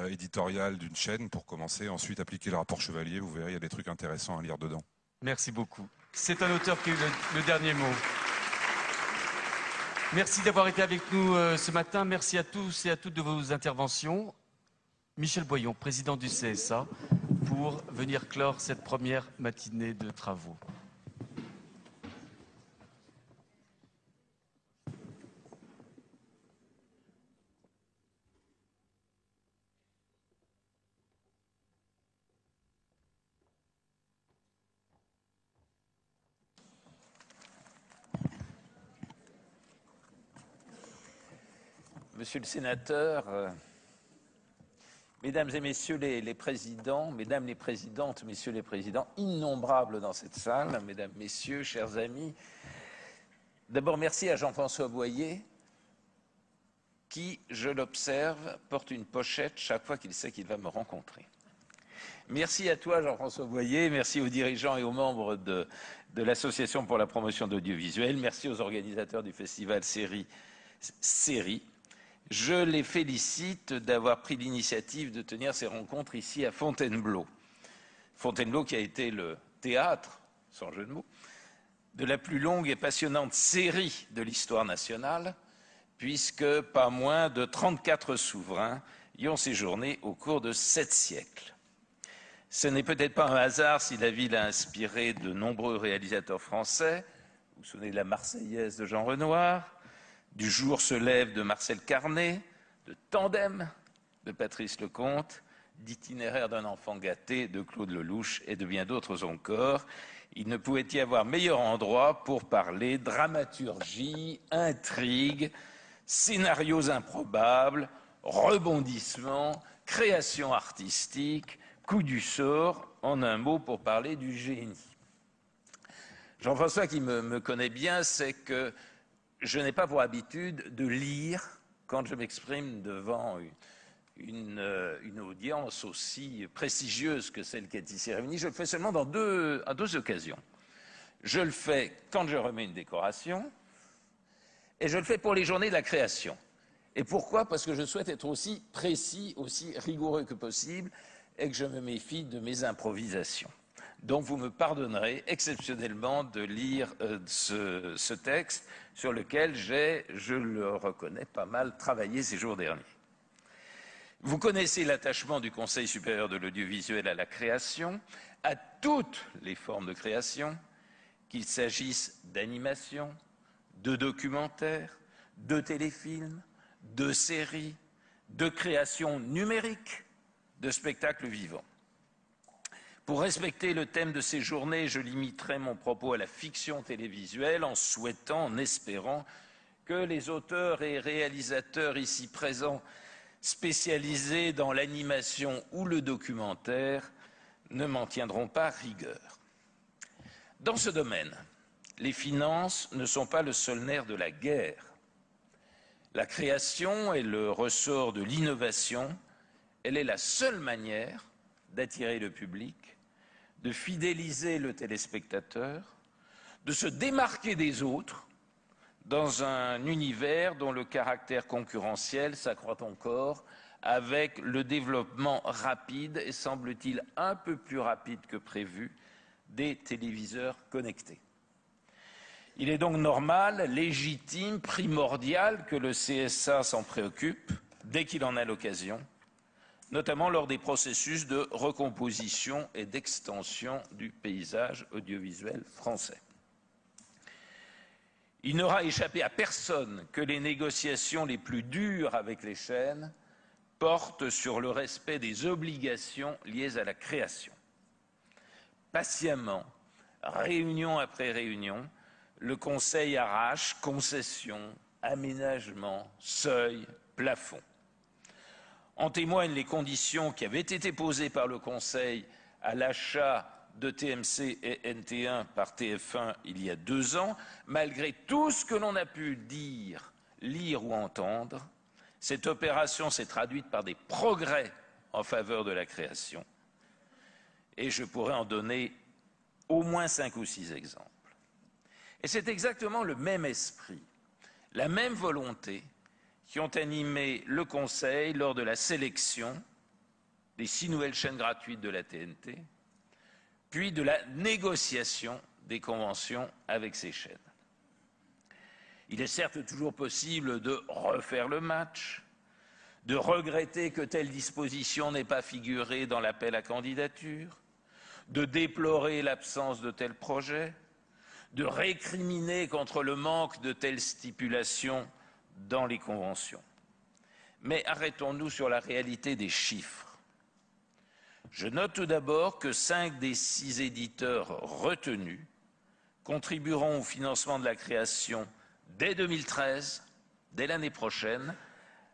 éditorial d'une chaîne pour commencer. Ensuite, appliquer le rapport Chevalier, vous verrez, il y a des trucs intéressants à lire dedans. Merci beaucoup. C'est un auteur qui a eu le dernier mot. Merci d'avoir été avec nous ce matin. Merci à tous et à toutes de vos interventions. Michel Boyon, président du CSA, pour venir clore cette première matinée de travaux. Monsieur le sénateur, mesdames et messieurs les présidents, mesdames les présidentes, messieurs les présidents, innombrables dans cette salle, mesdames, messieurs, chers amis, d'abord merci à Jean-François Boyer qui, je l'observe, porte une pochette chaque fois qu'il sait qu'il va me rencontrer. Merci à toi Jean-François Boyer, merci aux dirigeants et aux membres de l'Association pour la promotion de l'audiovisuel, merci aux organisateurs du festival Série. Je les félicite d'avoir pris l'initiative de tenir ces rencontres ici à Fontainebleau. Fontainebleau qui a été le théâtre, sans jeu de mots, de la plus longue et passionnante série de l'histoire nationale, puisque pas moins de 34 souverains y ont séjourné au cours de 7 siècles. Ce n'est peut-être pas un hasard si la ville a inspiré de nombreux réalisateurs français. Vous vous souvenez de la Marseillaise de Jean Renoir, du Jour se lève de Marcel Carné, de Tandem de Patrice Lecomte, d'Itinéraire d'un enfant gâté de Claude Lelouch et de bien d'autres encore. Il ne pouvait y avoir meilleur endroit pour parler dramaturgie, intrigue, scénarios improbables, rebondissements, création artistique, coup du sort, en un mot pour parler du génie. Jean-François, qui me connaît bien, sait que je n'ai pas pour habitude de lire quand je m'exprime devant une audience aussi prestigieuse que celle qui est ici réunie. Je le fais seulement à deux occasions. Je le fais quand je remets une décoration et je le fais pour les journées de la création. Et pourquoi? Parce que je souhaite être aussi précis, aussi rigoureux que possible et que je me méfie de mes improvisations. Donc vous me pardonnerez exceptionnellement de lire ce texte sur lequel j'ai, je le reconnais, pas mal travaillé ces jours derniers. Vous connaissez l'attachement du Conseil supérieur de l'audiovisuel à la création, à toutes les formes de création, qu'il s'agisse d'animation, de documentaire, de téléfilms, de séries, de création numérique, de spectacles vivants. Pour respecter le thème de ces journées, je limiterai mon propos à la fiction télévisuelle en souhaitant, en espérant que les auteurs et réalisateurs ici présents, spécialisés dans l'animation ou le documentaire, ne m'en tiendront pas rigueur. Dans ce domaine, les finances ne sont pas le seul nerf de la guerre. La création est le ressort de l'innovation, elle est la seule manière d'attirer le public, de fidéliser le téléspectateur, de se démarquer des autres dans un univers dont le caractère concurrentiel s'accroît encore avec le développement rapide et semble-t-il un peu plus rapide que prévu des téléviseurs connectés. Il est donc normal, légitime, primordial que le CSA s'en préoccupe dès qu'il en a l'occasion, notamment lors des processus de recomposition et d'extension du paysage audiovisuel français. Il n'aura échappé à personne que les négociations les plus dures avec les chaînes portent sur le respect des obligations liées à la création. Patiemment, réunion après réunion, le Conseil arrache concessions, aménagements, seuils, plafonds. En témoignent les conditions qui avaient été posées par le Conseil à l'achat de TMC et NT1 par TF1 il y a 2 ans, malgré tout ce que l'on a pu dire, lire ou entendre, cette opération s'est traduite par des progrès en faveur de la création. Et je pourrais en donner au moins 5 ou 6 exemples. Et c'est exactement le même esprit, la même volonté qui ont animé le Conseil lors de la sélection des 6 nouvelles chaînes gratuites de la TNT, puis de la négociation des conventions avec ces chaînes. Il est certes toujours possible de refaire le match, de regretter que telle disposition n'ait pas figuré dans l'appel à candidature, de déplorer l'absence de tel projet, de récriminer contre le manque de telles stipulations dans les conventions. Mais arrêtons-nous sur la réalité des chiffres. Je note tout d'abord que 5 des 6 éditeurs retenus contribueront au financement de la création dès 2013, dès l'année prochaine,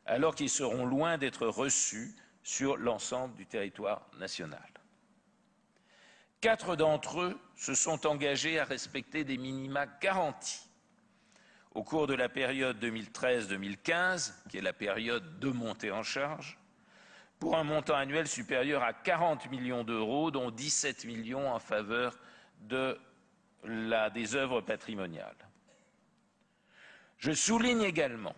alors qu'ils seront loin d'être reçus sur l'ensemble du territoire national. 4 d'entre eux se sont engagés à respecter des minima garantis au cours de la période 2013-2015, qui est la période de montée en charge, pour un montant annuel supérieur à 40 millions d'euros, dont 17 millions en faveur des œuvres patrimoniales. Je souligne également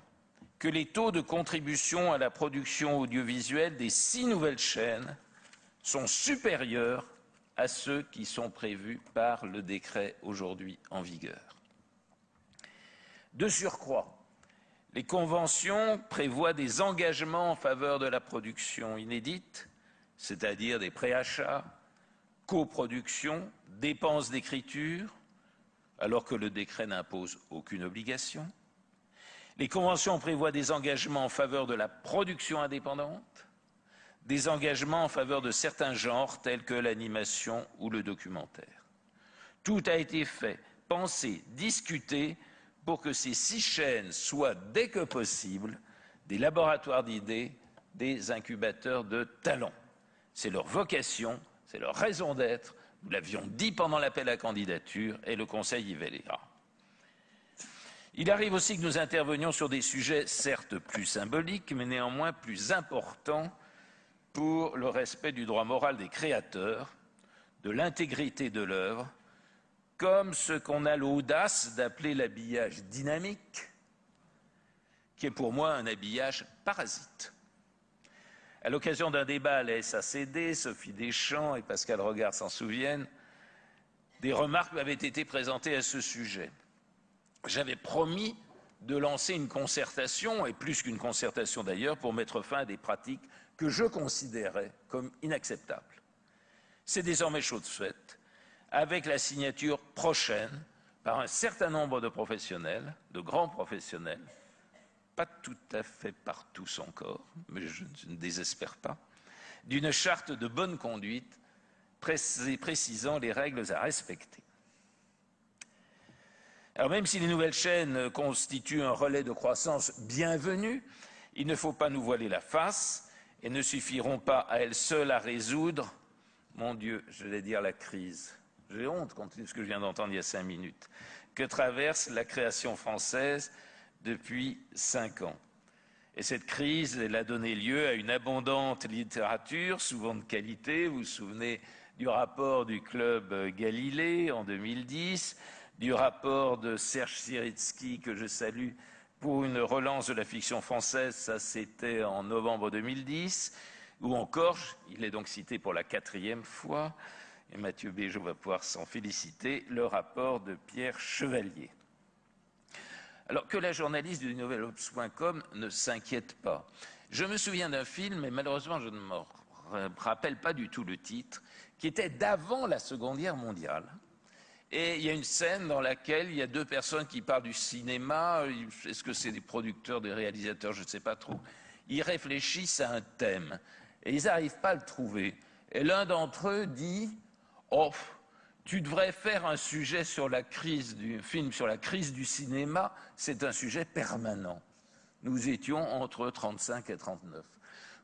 que les taux de contribution à la production audiovisuelle des 6 nouvelles chaînes sont supérieurs à ceux qui sont prévus par le décret aujourd'hui en vigueur. De surcroît, les conventions prévoient des engagements en faveur de la production inédite, c'est-à-dire des préachats, coproduction, dépenses d'écriture, alors que le décret n'impose aucune obligation. Les conventions prévoient des engagements en faveur de la production indépendante, des engagements en faveur de certains genres tels que l'animation ou le documentaire. Tout a été fait, pensé, discuté pour que ces 6 chaînes soient, dès que possible, des laboratoires d'idées, des incubateurs de talents. C'est leur vocation, c'est leur raison d'être. Nous l'avions dit pendant l'appel à candidature et le Conseil y veillera. Il arrive aussi que nous intervenions sur des sujets certes plus symboliques, mais néanmoins plus importants pour le respect du droit moral des créateurs, de l'intégrité de l'œuvre, comme ce qu'on a l'audace d'appeler l'habillage dynamique, qui est pour moi un habillage parasite. À l'occasion d'un débat à la SACD, Sophie Deschamps et Pascal Regard s'en souviennent, des remarques m'avaient été présentées à ce sujet. J'avais promis de lancer une concertation, et plus qu'une concertation d'ailleurs, pour mettre fin à des pratiques que je considérais comme inacceptables. C'est désormais chose faite, avec la signature prochaine par un certain nombre de professionnels, de grands professionnels, pas tout à fait par tous encore, mais je ne désespère pas, d'une charte de bonne conduite précisant les règles à respecter. Alors même si les nouvelles chaînes constituent un relais de croissance bienvenu, il ne faut pas nous voiler la face et ne suffiront pas à elles seules à résoudre, mon Dieu, je vais dire la crise. J'ai honte compte tenu de ce que je viens d'entendre il y a 5 minutes, que traverse la création française depuis 5 ans. Et cette crise, elle a donné lieu à une abondante littérature, souvent de qualité. Vous vous souvenez du rapport du Club Galilée en 2010, du rapport de Serge Siritsky, que je salue, pour une relance de la fiction française, ça c'était en novembre 2010, ou encore, il est donc cité pour la 4e fois, et Mathieu Béjot va pouvoir s'en féliciter, le rapport de Pierre Chevalier. Alors que la journaliste du nouvelobs.com ne s'inquiète pas. Je me souviens d'un film, et malheureusement je ne me rappelle pas du tout le titre, qui était d'avant la Seconde Guerre mondiale. Et il y a une scène dans laquelle il y a 2 personnes qui parlent du cinéma. Est-ce que c'est des producteurs, des réalisateurs, je ne sais pas trop. Ils réfléchissent à un thème et ils n'arrivent pas à le trouver. Et l'un d'entre eux dit « Oh, tu devrais faire un sujet sur la crise du film, sur la crise du cinéma, c'est un sujet permanent. » Nous étions entre 35 et 39.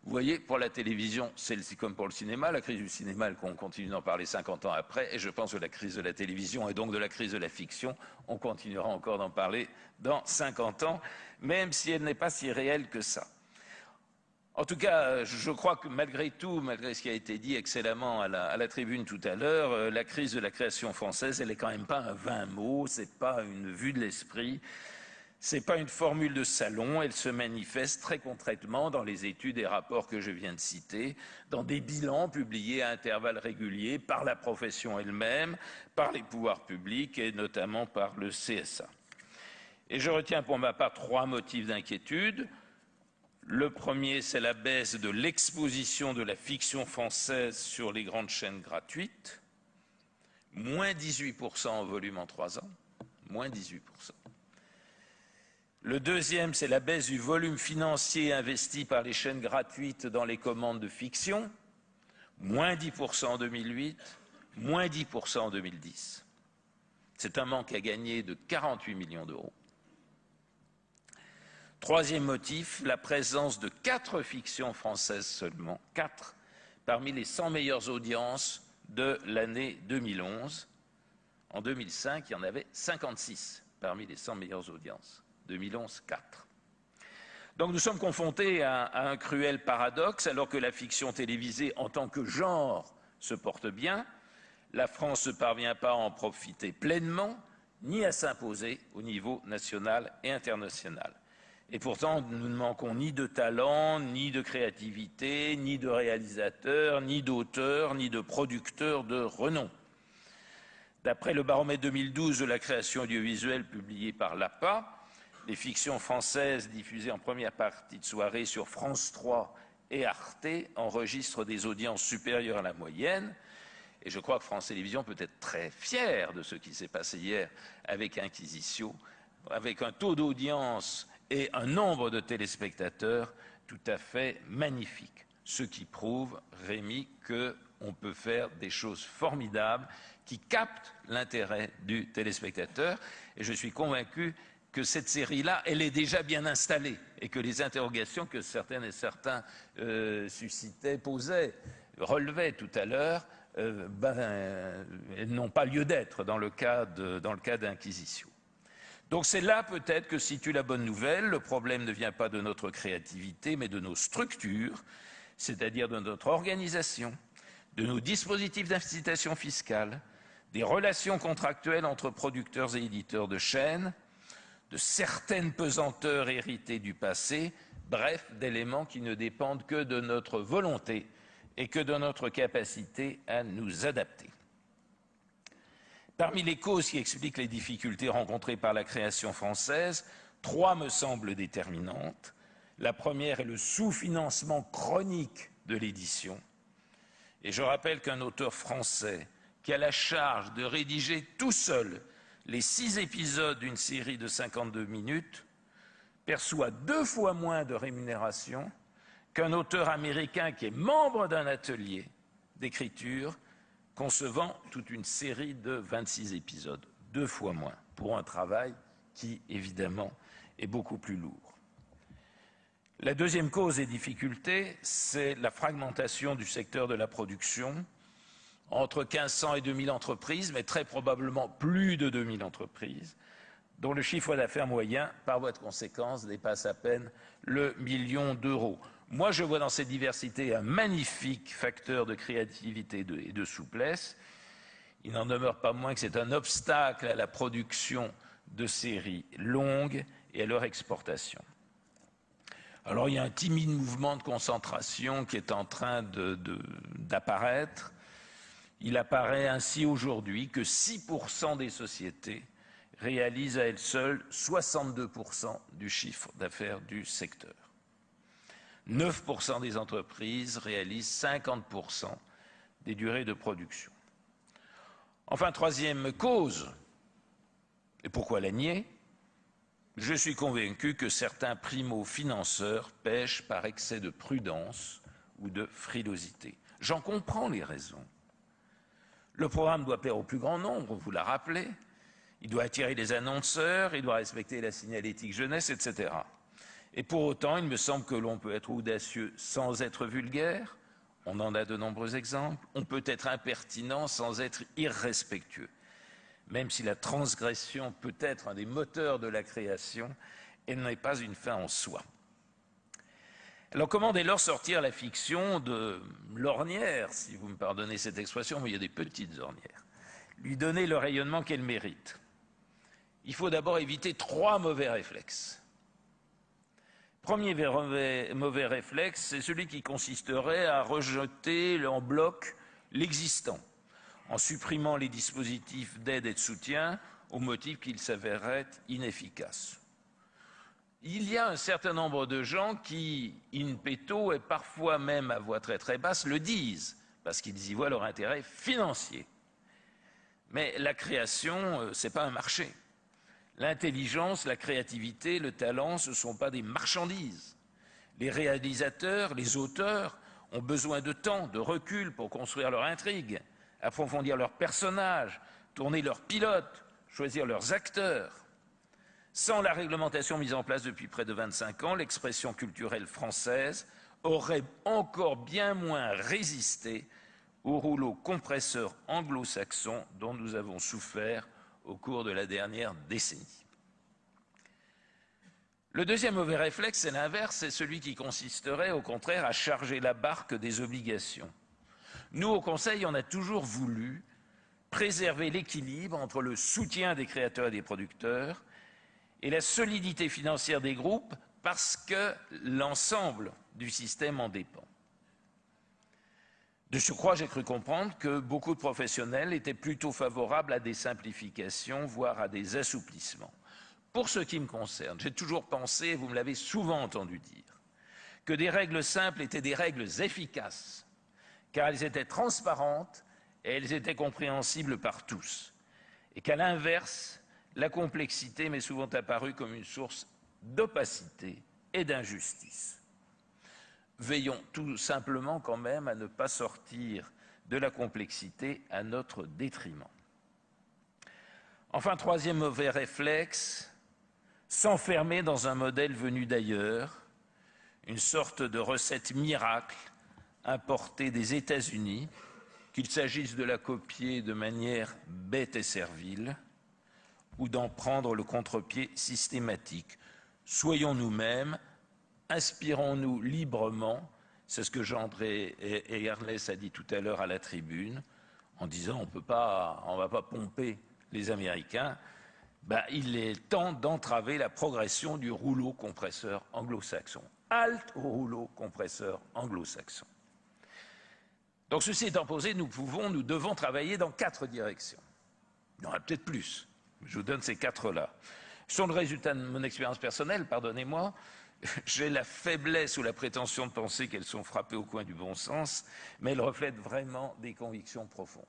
Vous voyez, pour la télévision, c'est comme pour le cinéma. La crise du cinéma, on continue d'en parler 50 ans après. Et je pense que la crise de la télévision et donc de la crise de la fiction, on continuera encore d'en parler dans 50 ans, même si elle n'est pas si réelle que ça. En tout cas, je crois que malgré tout, malgré ce qui a été dit excellemment à la tribune tout à l'heure, la crise de la création française, elle n'est quand même pas un vain mot, c'est pas une vue de l'esprit, c'est pas une formule de salon, elle se manifeste très concrètement dans les études et rapports que je viens de citer, dans des bilans publiés à intervalles réguliers par la profession elle-même, par les pouvoirs publics et notamment par le CSA. Et je retiens pour ma part 3 motifs d'inquiétude. Le premier, c'est la baisse de l'exposition de la fiction française sur les grandes chaînes gratuites, moins 18% en volume en 3 ans, moins 18%. Le deuxième, c'est la baisse du volume financier investi par les chaînes gratuites dans les commandes de fiction, moins 10% en 2008, moins 10% en 2010. C'est un manque à gagner de 48 millions d'euros. Troisième motif, la présence de 4 fictions françaises seulement, 4, parmi les 100 meilleures audiences de l'année 2011. En 2005, il y en avait 56 parmi les 100 meilleures audiences. 2011, 4. Donc nous sommes confrontés à un cruel paradoxe. Alors que la fiction télévisée en tant que genre se porte bien, la France ne parvient pas à en profiter pleinement, ni à s'imposer au niveau national et international. Et pourtant, nous ne manquons ni de talent, ni de créativité, ni de réalisateurs, ni d'auteurs, ni de producteurs de renom. D'après le baromètre 2012 de la création audiovisuelle publié par l'APA, les fictions françaises diffusées en première partie de soirée sur France 3 et Arte enregistrent des audiences supérieures à la moyenne. Et je crois que France Télévisions peut être très fière de ce qui s'est passé hier avec Inquisition, avec un taux d'audience et un nombre de téléspectateurs tout à fait magnifique. Ce qui prouve, Rémi, qu'on peut faire des choses formidables qui captent l'intérêt du téléspectateur. Et je suis convaincu que cette série-là, elle est déjà bien installée et que les interrogations que certaines et certains suscitaient, posaient, relevaient tout à l'heure, elles n'ont pas lieu d'être dans le cas d'Inquisition. Donc c'est là peut-être que se situe la bonne nouvelle. Le problème ne vient pas de notre créativité, mais de nos structures, c'est-à-dire de notre organisation, de nos dispositifs d'incitation fiscale, des relations contractuelles entre producteurs et éditeurs de chaînes, de certaines pesanteurs héritées du passé, bref, d'éléments qui ne dépendent que de notre volonté et que de notre capacité à nous adapter. Parmi les causes qui expliquent les difficultés rencontrées par la création française, 3 me semblent déterminantes. La première est le sous-financement chronique de l'édition. Et je rappelle qu'un auteur français qui a la charge de rédiger tout seul les 6 épisodes d'une série de 52 minutes perçoit 2 fois moins de rémunération qu'un auteur américain qui est membre d'un atelier d'écriture concevant toute une série de 26 épisodes, 2 fois moins, pour un travail qui, évidemment, est beaucoup plus lourd. La deuxième cause des difficultés, c'est la fragmentation du secteur de la production entre 1500 et 2000 entreprises, mais très probablement plus de 2000 entreprises, dont le chiffre d'affaires moyen, par voie de conséquence, dépasse à peine le million d'euros. Moi, je vois dans cette diversité un magnifique facteur de créativité et de souplesse. Il n'en demeure pas moins que c'est un obstacle à la production de séries longues et à leur exportation. Alors, il y a un timide mouvement de concentration qui est en train d'apparaître. Il apparaît ainsi aujourd'hui que 6% des sociétés réalisent à elles seules 62% du chiffre d'affaires du secteur. 9% des entreprises réalisent 50% des durées de production. Enfin, troisième cause, et pourquoi la nier? Je suis convaincu que certains primo-financeurs pêchent par excès de prudence ou de frilosité. J'en comprends les raisons. Le programme doit plaire au plus grand nombre, vous l'a rappelé. Il doit attirer les annonceurs, il doit respecter la signalétique jeunesse, etc. Et pour autant, il me semble que l'on peut être audacieux sans être vulgaire. On en a de nombreux exemples. On peut être impertinent sans être irrespectueux. Même si la transgression peut être un des moteurs de la création, elle n'est pas une fin en soi. Alors comment dès lors sortir la fiction de l'ornière, si vous me pardonnez cette expression, mais il y a des petites ornières, lui donner le rayonnement qu'elle mérite? Il faut d'abord éviter 3 mauvais réflexes. Premier mauvais réflexe, c'est celui qui consisterait à rejeter en bloc l'existant, en supprimant les dispositifs d'aide et de soutien au motif qu'ils s'avéreraient inefficaces. Il y a un certain nombre de gens qui, in petto, et parfois même à voix très très basse, le disent, parce qu'ils y voient leur intérêt financier. Mais la création, ce n'est pas un marché. L'intelligence, la créativité, le talent, ce ne sont pas des marchandises. Les réalisateurs, les auteurs ont besoin de temps, de recul pour construire leur intrigue, approfondir leurs personnages, tourner leurs pilotes, choisir leurs acteurs. Sans la réglementation mise en place depuis près de 25 ans, l'expression culturelle française aurait encore bien moins résisté au rouleau compresseur anglo-saxon dont nous avons souffert au cours de la dernière décennie. Le deuxième mauvais réflexe, c'est l'inverse, c'est celui qui consisterait au contraire à charger la barque des obligations. Nous, au Conseil, on a toujours voulu préserver l'équilibre entre le soutien des créateurs et des producteurs et la solidité financière des groupes parce que l'ensemble du système en dépend. De surcroît, j'ai cru comprendre que beaucoup de professionnels étaient plutôt favorables à des simplifications, voire à des assouplissements. Pour ce qui me concerne, j'ai toujours pensé, et vous me l'avez souvent entendu dire, que des règles simples étaient des règles efficaces, car elles étaient transparentes et elles étaient compréhensibles par tous, et qu'à l'inverse, la complexité m'est souvent apparue comme une source d'opacité et d'injustice. Veillons tout simplement quand même à ne pas sortir de la complexité à notre détriment. Enfin, troisième mauvais réflexe, s'enfermer dans un modèle venu d'ailleurs, une sorte de recette miracle importée des États-Unis, qu'il s'agisse de la copier de manière bête et servile, ou d'en prendre le contre-pied systématique. Soyons nous-mêmes, inspirons-nous librement, c'est ce que Jean-André et Herlès a dit tout à l'heure à la tribune, en disant on ne va pas pomper les Américains. Il est temps d'entraver la progression du rouleau compresseur anglo-saxon. Halte au rouleau compresseur anglo-saxon. Donc ceci étant posé, nous devons travailler dans 4 directions. Il y en a peut-être plus. Je vous donne ces 4-là. Ce sont le résultat de mon expérience personnelle, pardonnez-moi. J'ai la faiblesse ou la prétention de penser qu'elles sont frappées au coin du bon sens, mais elles reflètent vraiment des convictions profondes.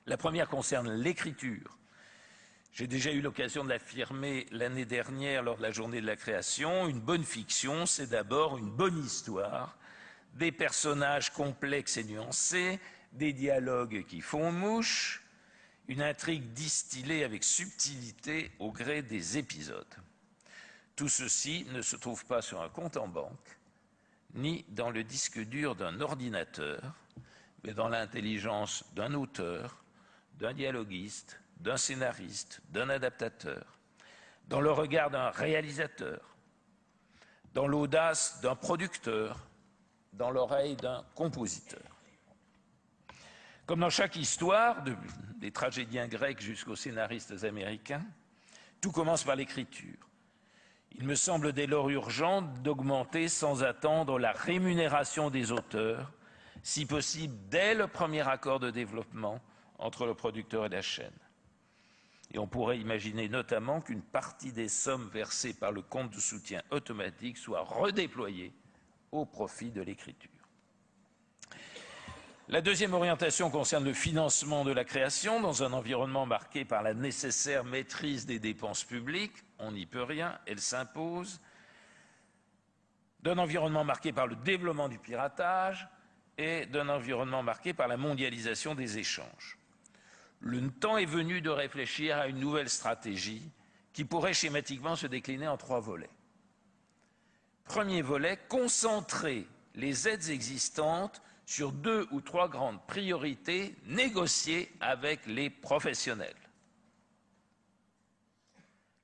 La première concerne l'écriture. J'ai déjà eu l'occasion de l'affirmer l'année dernière lors de la journée de la création. Une bonne fiction, c'est d'abord une bonne histoire, des personnages complexes et nuancés, des dialogues qui font mouche, une intrigue distillée avec subtilité au gré des épisodes. Tout ceci ne se trouve pas sur un compte en banque, ni dans le disque dur d'un ordinateur, mais dans l'intelligence d'un auteur, d'un dialoguiste, d'un scénariste, d'un adaptateur, dans le regard d'un réalisateur, dans l'audace d'un producteur, dans l'oreille d'un compositeur. Comme dans chaque histoire, des tragédiens grecs jusqu'aux scénaristes américains, tout commence par l'écriture. Il me semble dès lors urgent d'augmenter sans attendre la rémunération des auteurs, si possible dès le premier accord de développement entre le producteur et la chaîne. Et on pourrait imaginer notamment qu'une partie des sommes versées par le compte de soutien automatique soit redéployée au profit de l'écriture. La deuxième orientation concerne le financement de la création dans un environnement marqué par la nécessaire maîtrise des dépenses publiques. On n'y peut rien, elle s'impose. D'un environnement marqué par le développement du piratage et d'un environnement marqué par la mondialisation des échanges. Le temps est venu de réfléchir à une nouvelle stratégie qui pourrait schématiquement se décliner en 3 volets. Premier volet, concentrer les aides existantes sur 2 ou 3 grandes priorités négociées avec les professionnels.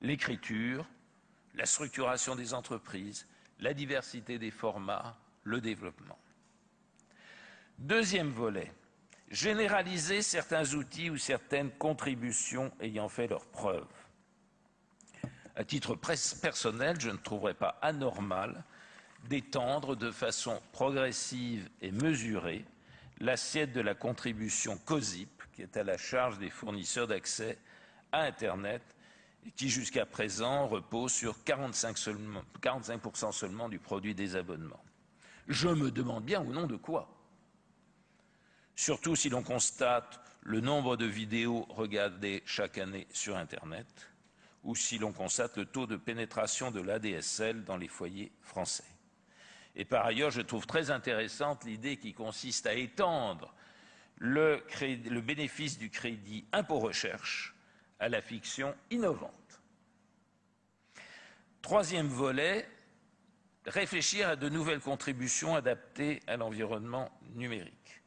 L'écriture, la structuration des entreprises, la diversité des formats, le développement. Deuxième volet, généraliser certains outils ou certaines contributions ayant fait leurs preuves. À titre personnel, je ne trouverais pas anormal d'étendre de façon progressive et mesurée l'assiette de la contribution COSIP, qui est à la charge des fournisseurs d'accès à Internet, et qui jusqu'à présent repose sur 45% seulement du produit des abonnements. Je me demande bien au nom de quoi. Surtout si l'on constate le nombre de vidéos regardées chaque année sur Internet, ou si l'on constate le taux de pénétration de l'ADSL dans les foyers français. Et par ailleurs, je trouve très intéressante l'idée qui consiste à étendre le bénéfice du crédit impôt recherche à la fiction innovante. Troisième volet, réfléchir à de nouvelles contributions adaptées à l'environnement numérique.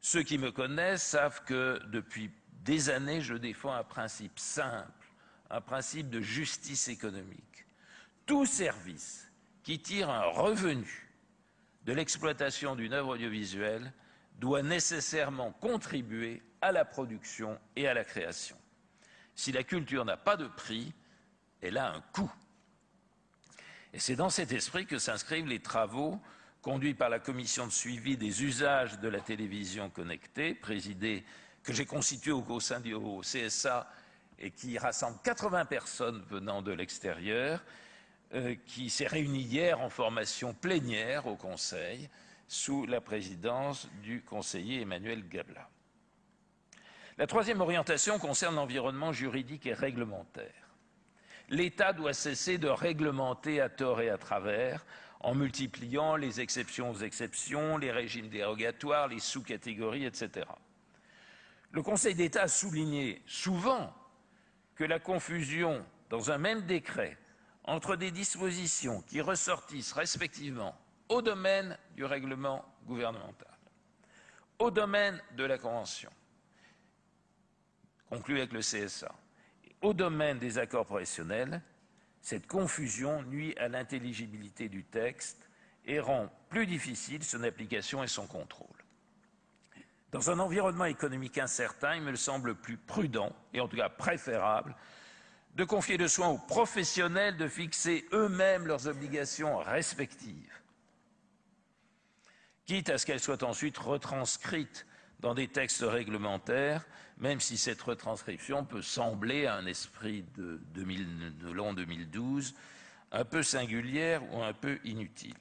Ceux qui me connaissent savent que depuis des années, je défends un principe simple, un principe de justice économique. Tout service qui tire un revenu de l'exploitation d'une œuvre audiovisuelle doit nécessairement contribuer à la production et à la création. Si la culture n'a pas de prix, elle a un coût. Et c'est dans cet esprit que s'inscrivent les travaux conduits par la commission de suivi des usages de la télévision connectée, que j'ai constituée au sein du CSA et qui rassemble 80 personnes venant de l'extérieur, qui s'est réunie hier en formation plénière au Conseil, sous la présidence du conseiller Emmanuel Gabla. La troisième orientation concerne l'environnement juridique et réglementaire. L'État doit cesser de réglementer à tort et à travers, en multipliant les exceptions aux exceptions, les régimes dérogatoires, les sous-catégories, etc. Le Conseil d'État a souligné souvent que la confusion dans un même décret entre des dispositions qui ressortissent respectivement au domaine du règlement gouvernemental, au domaine de la Convention, conclue avec le CSA, et au domaine des accords professionnels, cette confusion nuit à l'intelligibilité du texte et rend plus difficile son application et son contrôle. Dans un environnement économique incertain, il me semble plus prudent, et en tout cas préférable, de confier le soin aux professionnels de fixer eux-mêmes leurs obligations respectives, quitte à ce qu'elles soient ensuite retranscrites dans des textes réglementaires, même si cette retranscription peut sembler, à un esprit de l'an 2012, un peu singulière ou un peu inutile.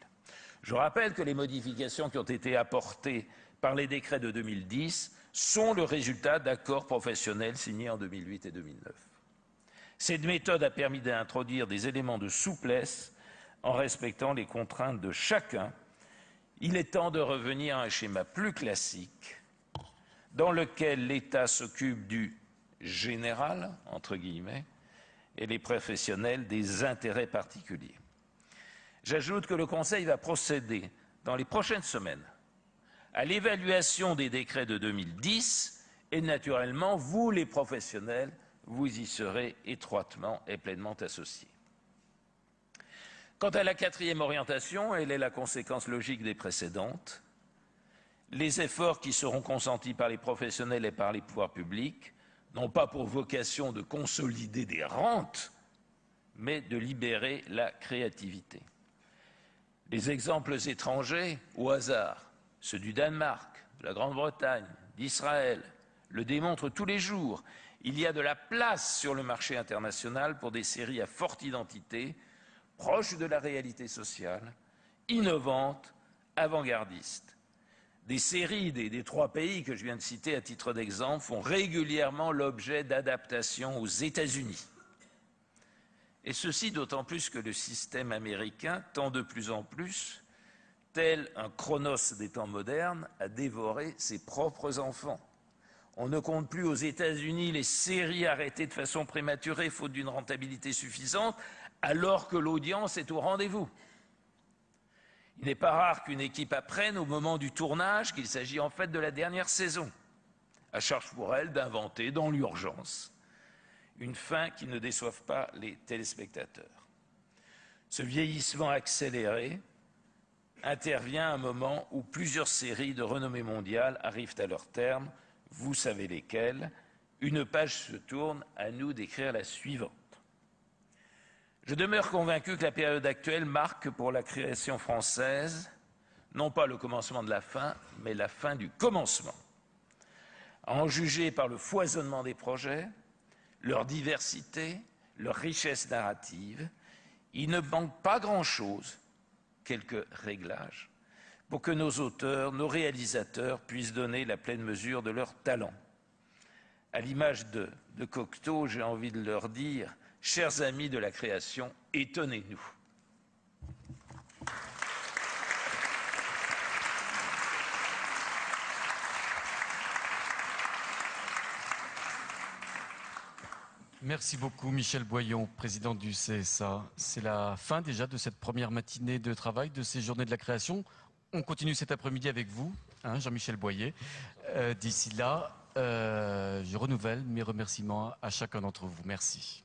Je rappelle que les modifications qui ont été apportées par les décrets de 2010 sont le résultat d'accords professionnels signés en 2008 et 2009. Cette méthode a permis d'introduire des éléments de souplesse en respectant les contraintes de chacun. Il est temps de revenir à un schéma plus classique dans lequel l'État s'occupe du général, entre guillemets, et les professionnels des intérêts particuliers. J'ajoute que le Conseil va procéder dans les prochaines semaines à l'évaluation des décrets de 2010 et naturellement, vous les professionnels, vous y serez étroitement et pleinement associés. Quant à la quatrième orientation, elle est la conséquence logique des précédentes. Les efforts qui seront consentis par les professionnels et par les pouvoirs publics n'ont pas pour vocation de consolider des rentes, mais de libérer la créativité. Les exemples étrangers, au hasard, ceux du Danemark, de la Grande-Bretagne, d'Israël, le démontrent tous les jours. Il y a de la place sur le marché international pour des séries à forte identité, proches de la réalité sociale, innovantes, avant-gardistes. Des séries des 3 pays que je viens de citer à titre d'exemple font régulièrement l'objet d'adaptations aux États-Unis. Et ceci d'autant plus que le système américain tend de plus en plus, tel un Chronos des temps modernes, à dévorer ses propres enfants. On ne compte plus aux États-Unis les séries arrêtées de façon prématurée faute d'une rentabilité suffisante, alors que l'audience est au rendez-vous. Il n'est pas rare qu'une équipe apprenne au moment du tournage qu'il s'agit en fait de la dernière saison. À charge pour elle d'inventer dans l'urgence une fin qui ne déçoive pas les téléspectateurs. Ce vieillissement accéléré intervient à un moment où plusieurs séries de renommée mondiale arrivent à leur terme, vous savez lesquelles. Une page se tourne, à nous d'écrire la suivante. Je demeure convaincu que la période actuelle marque pour la création française non pas le commencement de la fin, mais la fin du commencement. À en juger par le foisonnement des projets, leur diversité, leur richesse narrative, il ne manque pas grand-chose, quelques réglages, pour que nos auteurs, nos réalisateurs puissent donner la pleine mesure de leur talent. À l'image de Cocteau, j'ai envie de leur dire, chers amis de la création, étonnez-nous. Merci beaucoup Michel Boyon, président du CSA. C'est la fin déjà de cette première matinée de travail de ces journées de la création. On continue cet après-midi avec vous, hein, Jean-Michel Boyer. D'ici là, je renouvelle mes remerciements à chacun d'entre vous. Merci.